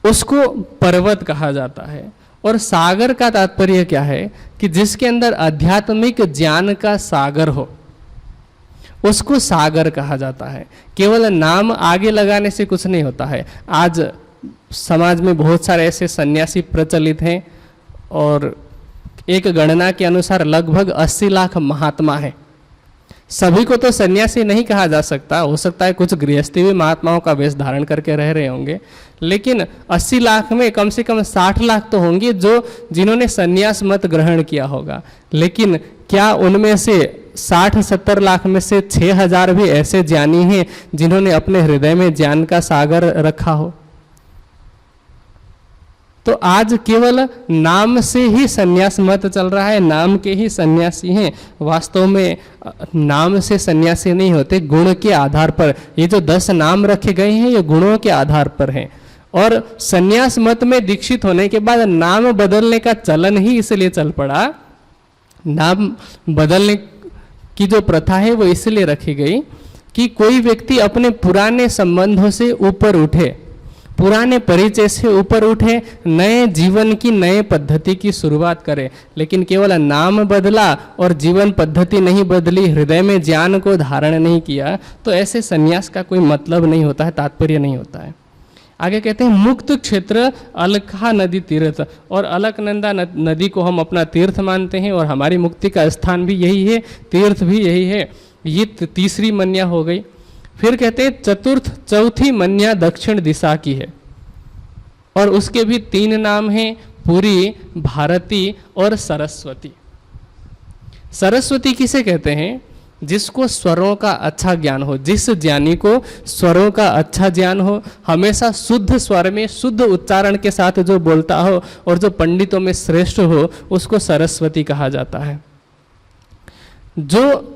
उसको पर्वत कहा जाता है। और सागर का तात्पर्य क्या है कि जिसके अंदर आध्यात्मिक ज्ञान का सागर हो, उसको सागर कहा जाता है। केवल नाम आगे लगाने से कुछ नहीं होता है। आज समाज में बहुत सारे ऐसे सन्यासी प्रचलित हैं और एक गणना के अनुसार लगभग 80 लाख महात्मा है। सभी को तो सन्यासी नहीं कहा जा सकता, हो सकता है कुछ गृहस्थी भी महात्माओं का वेश धारण करके रह रहे होंगे, लेकिन 80 लाख में कम से कम 60 लाख तो होंगे जिन्होंने सन्यास मत ग्रहण किया होगा। लेकिन क्या उनमें से 60-70 लाख में से 6000 भी ऐसे ज्ञानी हैं जिन्होंने अपने हृदय में ज्ञान का सागर रखा हो? तो आज केवल नाम से ही सन्यास मत चल रहा है, नाम के ही सन्यासी हैं। वास्तव में नाम से सन्यासी नहीं होते, गुण के आधार पर। ये जो 10 नाम रखे गए हैं, ये गुणों के आधार पर हैं। और सन्यास मत में दीक्षित होने के बाद नाम बदलने का चलन ही इसलिए चल पड़ा। नाम बदलने की जो प्रथा है वो इसलिए रखी गई कि कोई व्यक्ति अपने पुराने संबंधों से ऊपर उठे, पुराने परिचय से ऊपर उठे, नए जीवन की नए पद्धति की शुरुआत करे। लेकिन केवल नाम बदला और जीवन पद्धति नहीं बदली, हृदय में ज्ञान को धारण नहीं किया, तो ऐसे सन्यास का कोई मतलब नहीं होता है, तात्पर्य नहीं होता है। आगे कहते हैं मुक्त क्षेत्र अलखा नदी तीर्थ, और अलकनंदा नदी को हम अपना तीर्थ मानते हैं और हमारी मुक्ति का स्थान भी यही है, तीर्थ भी यही है। ये तीसरी मन्या हो गई। फिर कहते हैं चौथी मन्या दक्षिण दिशा की है और उसके भी 3 नाम हैं, पुरी, भारती और सरस्वती। सरस्वती किसे कहते हैं? जिसको स्वरों का अच्छा ज्ञान हो, जिस ज्ञानी को स्वरों का अच्छा ज्ञान हो, हमेशा शुद्ध स्वर में शुद्ध उच्चारण के साथ जो बोलता हो और जो पंडितों में श्रेष्ठ हो, उसको सरस्वती कहा जाता है। जो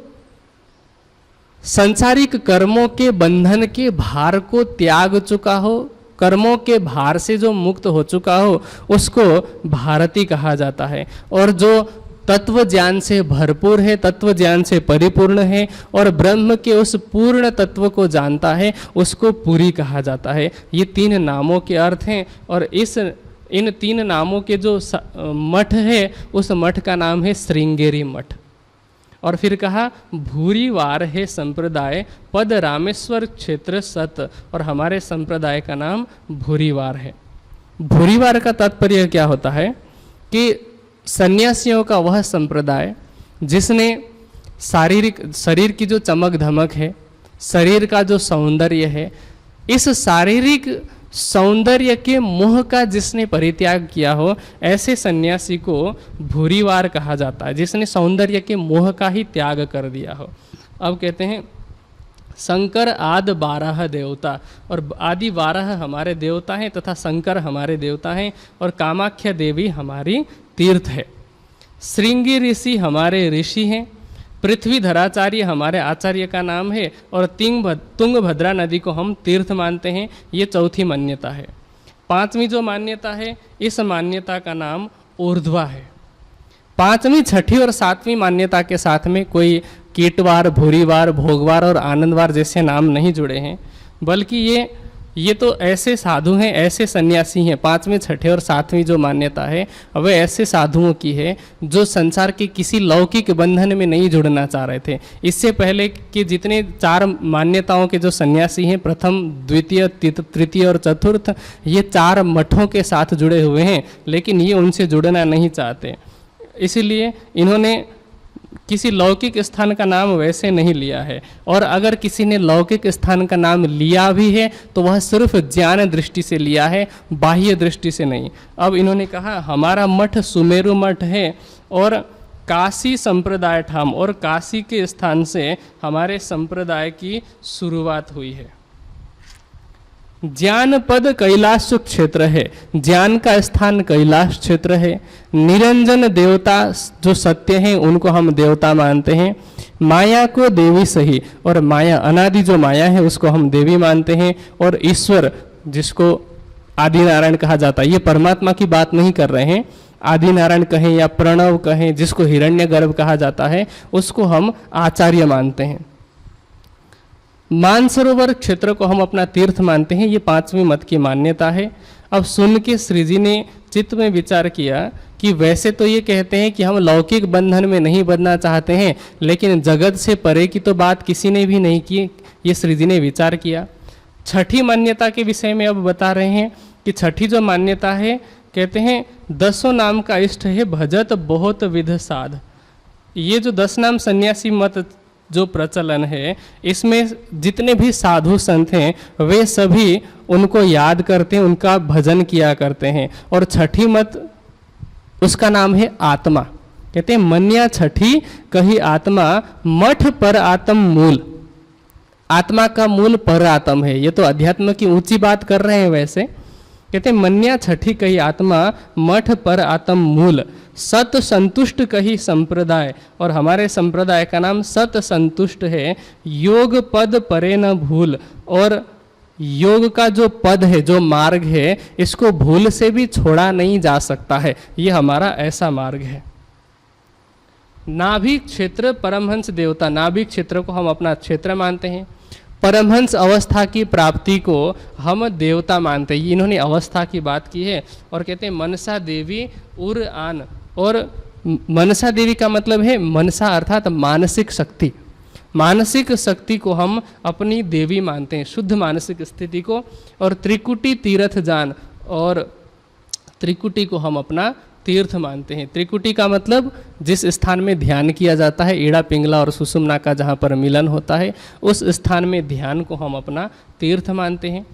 संसारिक कर्मों के बंधन के भार को त्याग चुका हो, कर्मों के भार से जो मुक्त हो चुका हो, उसको भारती कहा जाता है। और जो तत्व ज्ञान से भरपूर है, तत्व ज्ञान से परिपूर्ण है और ब्रह्म के उस पूर्ण तत्व को जानता है, उसको पुरी कहा जाता है। ये 3 नामों के अर्थ हैं। और इन 3 नामों के जो मठ है, उस मठ का नाम है श्रृंगेरी मठ। और फिर कहा भूरीवार है संप्रदाय, पद रामेश्वर क्षेत्र सत, और हमारे संप्रदाय का नाम भूरीवार है। भूरीवार का तात्पर्य क्या होता है कि सन्यासियों का वह संप्रदाय जिसने शरीर की जो चमक धमक है, शरीर का जो सौंदर्य है, इस शारीरिक सौंदर्य के मोह का जिसने परित्याग किया हो, ऐसे सन्यासी को भूरीवार कहा जाता है, जिसने सौंदर्य के मोह का ही त्याग कर दिया हो। अब कहते हैं शंकर आदि 12 देवता, और आदि 12 हमारे देवता हैं तथा शंकर हमारे देवता हैं, और कामाख्या देवी हमारी तीर्थ है। श्रृंगी ऋषि हमारे ऋषि हैं, पृथ्वी धराचार्य हमारे आचार्य का नाम है, और तुंगभद्रा नदी को हम तीर्थ मानते हैं। ये चौथी मान्यता है। 5वीं जो मान्यता है, इस मान्यता का नाम ऊर्ध्वा है। 5वीं, 6ठी और 7वीं मान्यता के साथ में कोई कीटवार, भूरीवार, भोगवार और आनंदवार जैसे नाम नहीं जुड़े हैं, बल्कि ये तो ऐसे साधु हैं, ऐसे सन्यासी हैं, 5वें, 6ठे और 7वीं जो मान्यता है वह ऐसे साधुओं की है जो संसार के किसी लौकिक बंधन में नहीं जुड़ना चाह रहे थे। इससे पहले के जितने 4 मान्यताओं के जो सन्यासी हैं, प्रथम, द्वितीय, तृतीय और चतुर्थ, ये 4 मठों के साथ जुड़े हुए हैं, लेकिन ये उनसे जुड़ना नहीं चाहते। इसीलिए इन्होंने किसी लौकिक स्थान का नाम वैसे नहीं लिया है, और अगर किसी ने लौकिक स्थान का नाम लिया भी है तो वह सिर्फ ज्ञान दृष्टि से लिया है, बाह्य दृष्टि से नहीं। अब इन्होंने कहा हमारा मठ सुमेरु मठ है और काशी संप्रदाय ठाम, और काशी के स्थान से हमारे संप्रदाय की शुरुआत हुई है। ज्ञान पद कैलाश क्षेत्र है, ज्ञान का स्थान कैलाश क्षेत्र है। निरंजन देवता जो सत्य हैं उनको हम देवता मानते हैं। माया को देवी सही, और माया अनादि जो माया है उसको हम देवी मानते हैं। और ईश्वर जिसको आदि नारायण कहा जाता है, ये परमात्मा की बात नहीं कर रहे हैं, आदि नारायण कहें या प्रणव कहें, जिसको हिरण्यगर्भ कहा जाता है, उसको हम आचार्य मानते हैं। मानसरोवर क्षेत्र को हम अपना तीर्थ मानते हैं, ये 5वीं मत की मान्यता है। अब सुन के श्री जी ने चित्त में विचार किया कि वैसे तो ये कहते हैं कि हम लौकिक बंधन में नहीं बंधना चाहते हैं, लेकिन जगत से परे की तो बात किसी ने भी नहीं की। ये श्री जी ने विचार किया। 6ठी मान्यता के विषय में अब बता रहे हैं कि 6ठी जो मान्यता है, कहते हैं 10 नाम का इष्ट है भजत बहुत विध साध। ये जो 10 नाम सन्यासी मत जो प्रचलन है, इसमें जितने भी साधु संत हैं वे सभी उनको याद करते हैं, उनका भजन किया करते हैं। और 6ठी मत उसका नाम है आत्मा। कहते हैं मन्या 6ठी कही आत्मा, मठ पर आत्म मूल। आत्मा का मूल पर आत्म है। ये तो अध्यात्म की ऊंची बात कर रहे हैं। वैसे कहते हैं मन्या 6ठी कही आत्मा, मठ पर आत्म मूल। सत संतुष्ट कही संप्रदाय, और हमारे संप्रदाय का नाम सत संतुष्ट है। योग पद परे न भूल, और योग का जो पद है, जो मार्ग है, इसको भूल से भी छोड़ा नहीं जा सकता है। ये हमारा ऐसा मार्ग है। नाभि क्षेत्र परमहंस देवता, नाभि क्षेत्र को हम अपना क्षेत्र मानते हैं। परमहंस अवस्था की प्राप्ति को हम देवता मानते हैं। इन्होंने अवस्था की बात की है और कहते हैं मनसा देवी उर आन। और मनसा देवी का मतलब है मनसा अर्थात मानसिक शक्ति। मानसिक शक्ति को हम अपनी देवी मानते हैं, शुद्ध मानसिक स्थिति को। और त्रिकुटी तीर्थ जान, और त्रिकुटी को हम अपना तीर्थ मानते हैं। त्रिकुटी का मतलब जिस स्थान में ध्यान किया जाता है, ईड़ा पिंगला और सुषुम्ना का जहाँ पर मिलन होता है, उस स्थान में ध्यान को हम अपना तीर्थ मानते हैं।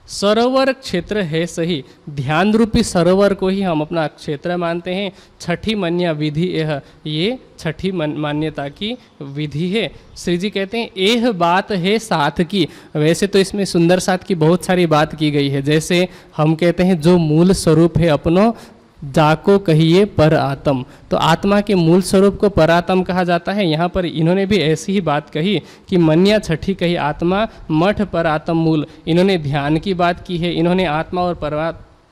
सरोवर क्षेत्र है सही, ध्यान रूपी सरोवर को ही हम अपना क्षेत्र मानते हैं। 6ठी मन्या विधि यह, ये 6ठी मान्यता की विधि है। श्री जी कहते हैं एह बात है साथ की। वैसे तो इसमें सुंदर साथ की बहुत सारी बात की गई है। जैसे हम कहते हैं जो मूल स्वरूप है अपनो जाको कहिए पर आत्म, तो आत्मा के मूल स्वरूप को परात्म कहा जाता है। यहाँ पर इन्होंने भी ऐसी ही बात कही कि मन्या 6ठी कही आत्मा, मठ पर आत्म मूल। इन्होंने ध्यान की बात की है, इन्होंने आत्मा और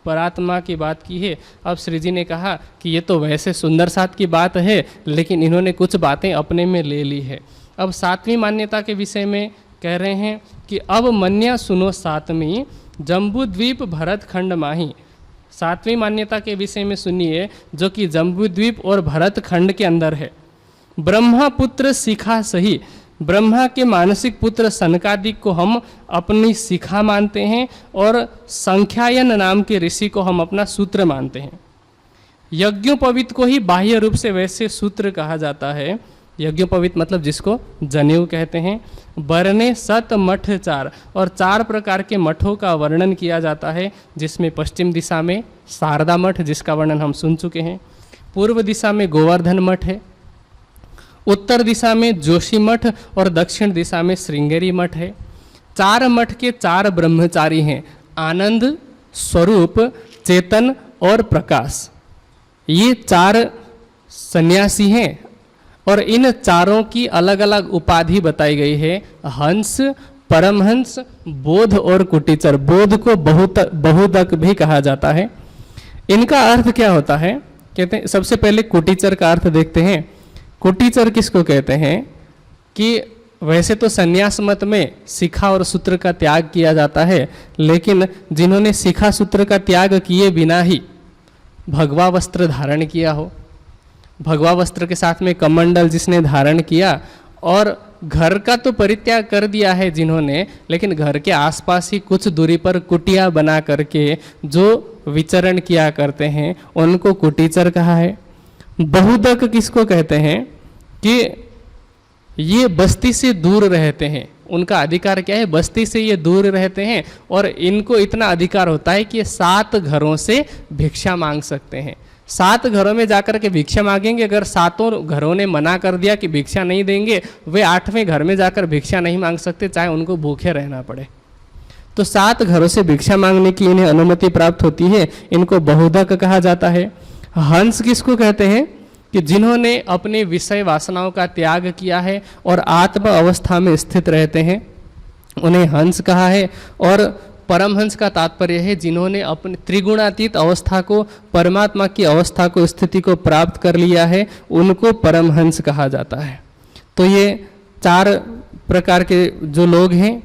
परात्मा की बात की है। अब श्री जी ने कहा कि ये तो वैसे सुंदर साथ की बात है, लेकिन इन्होंने कुछ बातें अपने में ले ली है। अब 7वीं मान्यता के विषय में कह रहे हैं कि अब मन्या सुनो 7वीं, जम्बूद्वीप भरत खंड माही। 7वीं मान्यता के विषय में सुनिए, जो कि जम्बूद्वीप और भरत खंड के अंदर है। ब्रह्मा पुत्र शिखा सही, ब्रह्मा के मानसिक पुत्र सनकादिक को हम अपनी शिखा मानते हैं, और संख्यायन नाम के ऋषि को हम अपना सूत्र मानते हैं। यज्ञोपवीत को ही बाह्य रूप से वैसे सूत्र कहा जाता है। यज्ञोपवीत मतलब जिसको जनेऊ कहते हैं। वर्णे सत मठ 4, और 4 प्रकार के मठों का वर्णन किया जाता है, जिसमें पश्चिम दिशा में शारदा मठ, जिसका वर्णन हम सुन चुके हैं। पूर्व दिशा में गोवर्धन मठ है, उत्तर दिशा में जोशी मठ, और दक्षिण दिशा में श्रृंगेरी मठ है। 4 मठ के 4 ब्रह्मचारी हैं, आनंद, स्वरूप, चेतन और प्रकाश। ये 4 सन्यासी हैं, और इन 4 की अलग अलग उपाधि बताई गई है। हंस, परमहंस, बोध और कुटीचर। बोध को बहुदक भी कहा जाता है। इनका अर्थ क्या होता है? कहते हैं सबसे पहले कुटीचर का अर्थ देखते हैं। कुटीचर किसको कहते हैं? कि वैसे तो संन्यास मत में शिखा और सूत्र का त्याग किया जाता है, लेकिन जिन्होंने शिखा सूत्र का त्याग किए बिना ही भगवा वस्त्र धारण किया हो, भगवा वस्त्र के साथ में कमंडल जिसने धारण किया और घर का तो परित्याग कर दिया है जिन्होंने, लेकिन घर के आसपास ही कुछ दूरी पर कुटिया बना करके जो विचरण किया करते हैं उनको कुटीचर कहा है। बहुदक किसको कहते हैं कि ये बस्ती से दूर रहते हैं, उनका अधिकार क्या है, बस्ती से ये दूर रहते हैं और इनको इतना अधिकार होता है कि ये 7 घरों से भिक्षा मांग सकते हैं। 7 घरों में जाकर के भिक्षा मांगेंगे, अगर 7 घरों ने मना कर दिया कि भिक्षा नहीं देंगे, वे 8वें घर में जाकर भिक्षा नहीं मांग सकते, चाहे उनको भूखे रहना पड़े। तो 7 घरों से भिक्षा मांगने की इन्हें अनुमति प्राप्त होती है, इनको बहुदक कहा जाता है। हंस किसको कहते हैं कि जिन्होंने अपने विषय वासनाओं का त्याग किया है और आत्म अवस्था में स्थित रहते हैं, उन्हें हंस कहा है। और परमहंस का तात्पर्य है जिन्होंने अपने त्रिगुणातीत अवस्था को, परमात्मा की अवस्था को, स्थिति को प्राप्त कर लिया है, उनको परमहंस कहा जाता है। तो ये 4 प्रकार के जो लोग हैं,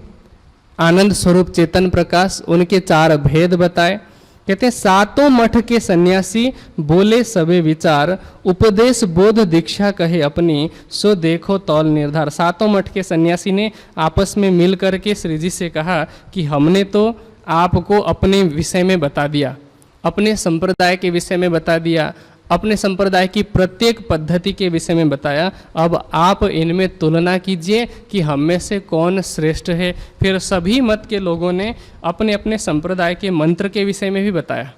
आनंद स्वरूप चेतन प्रकाश, उनके 4 भेद बताए। कहते हैं 7 मठ के सन्यासी बोले सबे विचार, उपदेश बोध दीक्षा कहे अपनी, सो देखो तौल निर्धार। 7 मठ के सन्यासी ने आपस में मिल करके श्री जी से कहा कि हमने तो आपको अपने विषय में बता दिया, अपने संप्रदाय के विषय में बता दिया, अपने संप्रदाय की प्रत्येक पद्धति के विषय में बताया, अब आप इनमें तुलना कीजिए कि हम में से कौन श्रेष्ठ है। फिर सभी मत के लोगों ने अपने अपने संप्रदाय के मंत्र के विषय में भी बताया।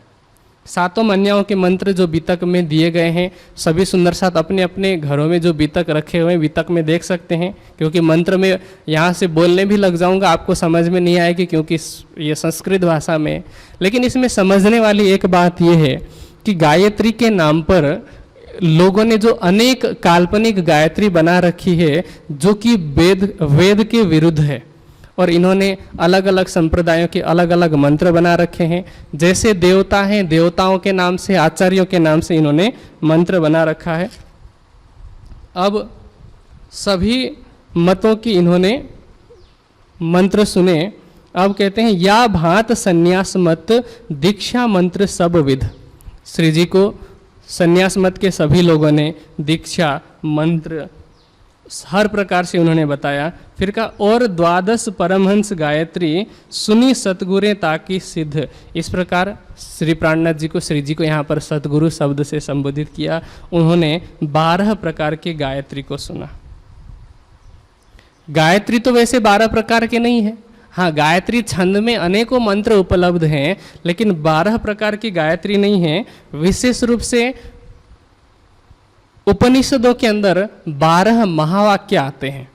7 मन्याओं के मंत्र जो बीतक में दिए गए हैं, सभी सुंदर साथ अपने अपने घरों में जो बीतक रखे हुए हैं बीतक में देख सकते हैं, क्योंकि मंत्र में यहाँ से बोलने भी लग जाऊंगा, आपको समझ में नहीं आएगी क्योंकि ये संस्कृत भाषा में। लेकिन इसमें समझने वाली एक बात यह है कि गायत्री के नाम पर लोगों ने जो अनेक काल्पनिक गायत्री बना रखी है जो कि वेद के विरुद्ध है, और इन्होंने अलग अलग संप्रदायों के अलग अलग मंत्र बना रखे हैं। जैसे देवता हैं, देवताओं के नाम से, आचार्यों के नाम से इन्होंने मंत्र बना रखा है। अब सभी मतों की इन्होंने मंत्र सुने। अब कहते हैं या भांत संन्यास मत दीक्षा मंत्र सब विध। श्री जी को संन्यास मत के सभी लोगों ने दीक्षा मंत्र हर प्रकार से उन्होंने बताया। फिर कहा और 12 परमहंस गायत्री सुनी सतगुरे ताकि सिद्ध। इस प्रकार श्री प्राणनाथ जी को, श्री जी को यहाँ पर सतगुरु शब्द से संबोधित किया। उन्होंने 12 प्रकार के गायत्री को सुना। गायत्री तो वैसे 12 प्रकार के नहीं है, हाँ गायत्री छंद में अनेकों मंत्र उपलब्ध हैं, लेकिन 12 प्रकार की गायत्री नहीं है। विशेष रूप से उपनिषदों के अंदर 12 महावाक्य आते हैं।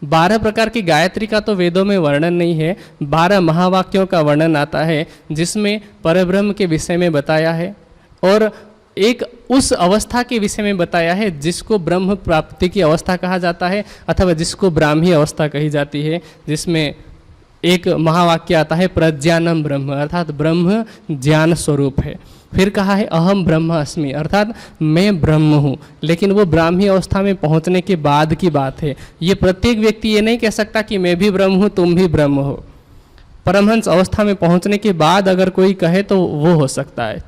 12 प्रकार की गायत्री का तो वेदों में वर्णन नहीं है, 12 महावाक्यों का वर्णन आता है जिसमें परब्रह्म के विषय में बताया है और एक उस अवस्था के विषय में बताया है जिसको ब्रह्म प्राप्ति की अवस्था कहा जाता है अथवा जिसको ब्राह्मी अवस्था कही जाती है, जिसमें एक महावाक्य आता है प्रज्ञानम ब्रह्म, अर्थात ब्रह्म ज्ञान स्वरूप है। फिर कहा है अहम ब्रह्म अस्मि, अर्थात मैं ब्रह्म हूँ, लेकिन वो ब्राह्मी अवस्था में पहुँचने के बाद की बात है। ये प्रत्येक व्यक्ति ये नहीं कह सकता कि मैं भी ब्रह्म हूँ तुम भी ब्रह्म हो। परमहंस अवस्था में पहुँचने के बाद अगर कोई कहे तो वो हो सकता है।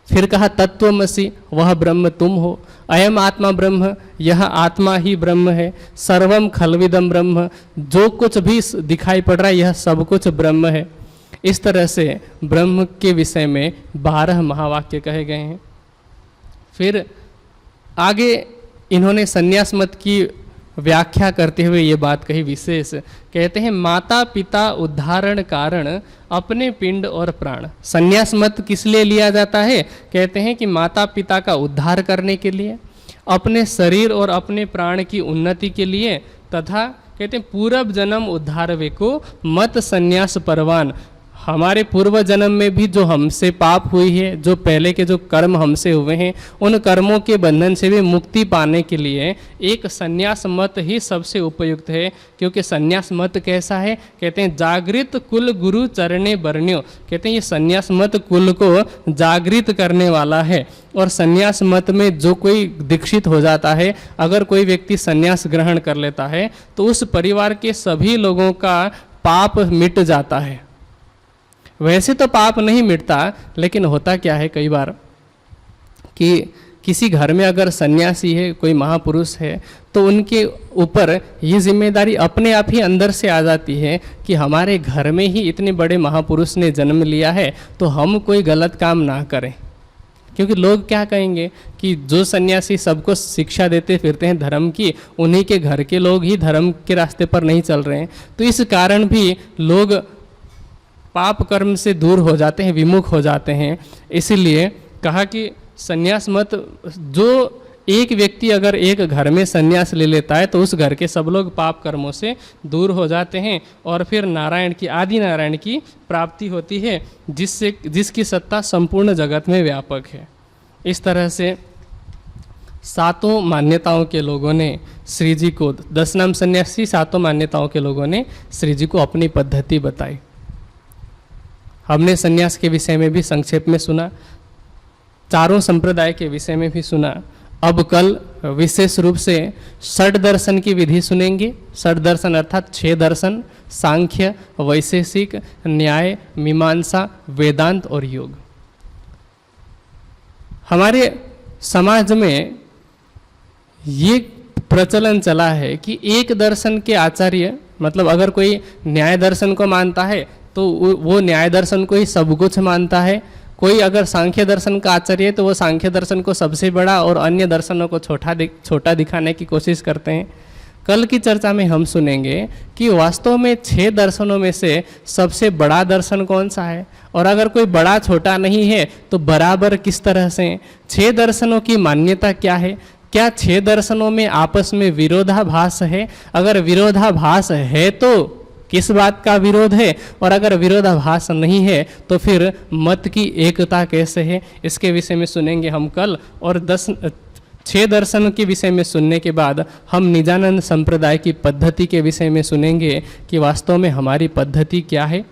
फिर कहा तत्वमसि, वह ब्रह्म तुम हो। अयम आत्मा ब्रह्म, यह आत्मा ही ब्रह्म है। सर्वम खलविदम ब्रह्म, जो कुछ भी दिखाई पड़ रहा है यह सब कुछ ब्रह्म है। इस तरह से ब्रह्म के विषय में 12 महावाक्य कहे गए हैं। फिर आगे इन्होंने संन्यास मत की व्याख्या करते हुए ये बात कही विशेष, कहते हैं माता पिता उद्धारण कारण अपने पिंड और प्राण। संन्यास मत किस लिए लिया जाता है? कहते हैं कि माता पिता का उद्धार करने के लिए, अपने शरीर और अपने प्राण की उन्नति के लिए, तथा कहते हैं पूर्व जन्म उद्धार वे को मत संन्यास परवान, हमारे पूर्व जन्म में भी जो हमसे पाप हुई है, जो पहले के जो कर्म हमसे हुए हैं, उन कर्मों के बंधन से भी मुक्ति पाने के लिए एक संन्यास मत ही सबसे उपयुक्त है। क्योंकि संन्यास मत कैसा है, कहते हैं जागृत कुल गुरु चरणे बरण्यो, कहते हैं ये संन्यास मत कुल को जागृत करने वाला है। और संन्यास मत में जो कोई दीक्षित हो जाता है, अगर कोई व्यक्ति संन्यास ग्रहण कर लेता है तो उस परिवार के सभी लोगों का पाप मिट जाता है। वैसे तो पाप नहीं मिटता, लेकिन होता क्या है कई बार कि किसी घर में अगर सन्यासी है, कोई महापुरुष है, तो उनके ऊपर ये जिम्मेदारी अपने आप ही अंदर से आ जाती है कि हमारे घर में ही इतने बड़े महापुरुष ने जन्म लिया है तो हम कोई गलत काम ना करें। क्योंकि लोग क्या कहेंगे कि जो सन्यासी सबको शिक्षा देते फिरते हैं धर्म की, उन्हीं के घर के लोग ही धर्म के रास्ते पर नहीं चल रहे हैं। तो इस कारण भी लोग पाप कर्म से दूर हो जाते हैं, विमुख हो जाते हैं। इसीलिए कहा कि सन्यास मत, जो एक व्यक्ति अगर एक घर में सन्यास ले लेता है तो उस घर के सब लोग पाप कर्मों से दूर हो जाते हैं और फिर नारायण की, आदि नारायण की प्राप्ति होती है, जिसकी सत्ता संपूर्ण जगत में व्यापक है। इस तरह से सातों मान्यताओं के लोगों ने श्री जी को, 10 नाम सन्यासी सातों मान्यताओं के लोगों ने श्री जी को अपनी पद्धति बताई। हमने सन्यास के विषय में भी संक्षेप में सुना, चारों संप्रदाय के विषय में भी सुना। अब कल विशेष रूप से षड दर्शन की विधि सुनेंगे। षड दर्शन अर्थात 6 दर्शन, सांख्य, वैशेषिक, न्याय, मीमांसा, वेदांत और योग। हमारे समाज में ये प्रचलन चला है कि एक दर्शन के आचार्य, मतलब अगर कोई न्याय दर्शन को मानता है तो वो न्याय दर्शन को ही सब कुछ मानता है। कोई अगर सांख्य दर्शन का आचार्य है तो वो सांख्य दर्शन को सबसे बड़ा और अन्य दर्शनों को छोटा दिखाने की कोशिश करते हैं। कल की चर्चा में हम सुनेंगे कि वास्तव में 6 दर्शनों में से सबसे बड़ा दर्शन कौन सा है, और अगर कोई बड़ा छोटा नहीं है तो बराबर किस तरह से। 6 दर्शनों की मान्यता क्या है, क्या 6 दर्शनों में आपस में विरोधाभास है, अगर विरोधाभास है तो किस बात का विरोध है, और अगर विरोधाभास नहीं है तो फिर मत की एकता कैसे है, इसके विषय में सुनेंगे हम कल। और 6 दर्शन के विषय में सुनने के बाद हम निजानंद संप्रदाय की पद्धति के विषय में सुनेंगे कि वास्तव में हमारी पद्धति क्या है,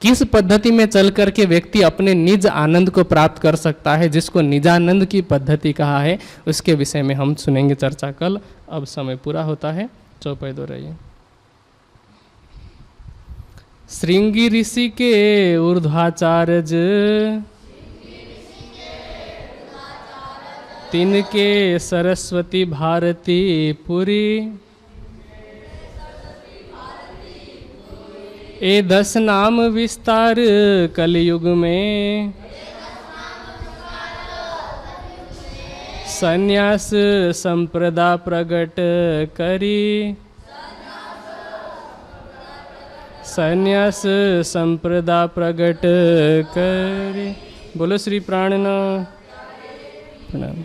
किस पद्धति में चल करके व्यक्ति अपने निज आनंद को प्राप्त कर सकता है, जिसको निजानंद की पद्धति कहा है, उसके विषय में हम सुनेंगे चर्चा कल। अब समय पूरा होता है, चौपाई दो रहिए। श्रृंगी ऋषि के ऊर्ध्वाचार्य तिनके सरस्वती भारती पुरी, ए 10 नाम विस्तार कलयुग में, संन्यास संप्रदा प्रगट करी, संन्यास संप्रदा प्रगट करी। बोलो श्री प्राणनाथ। प्रणाम।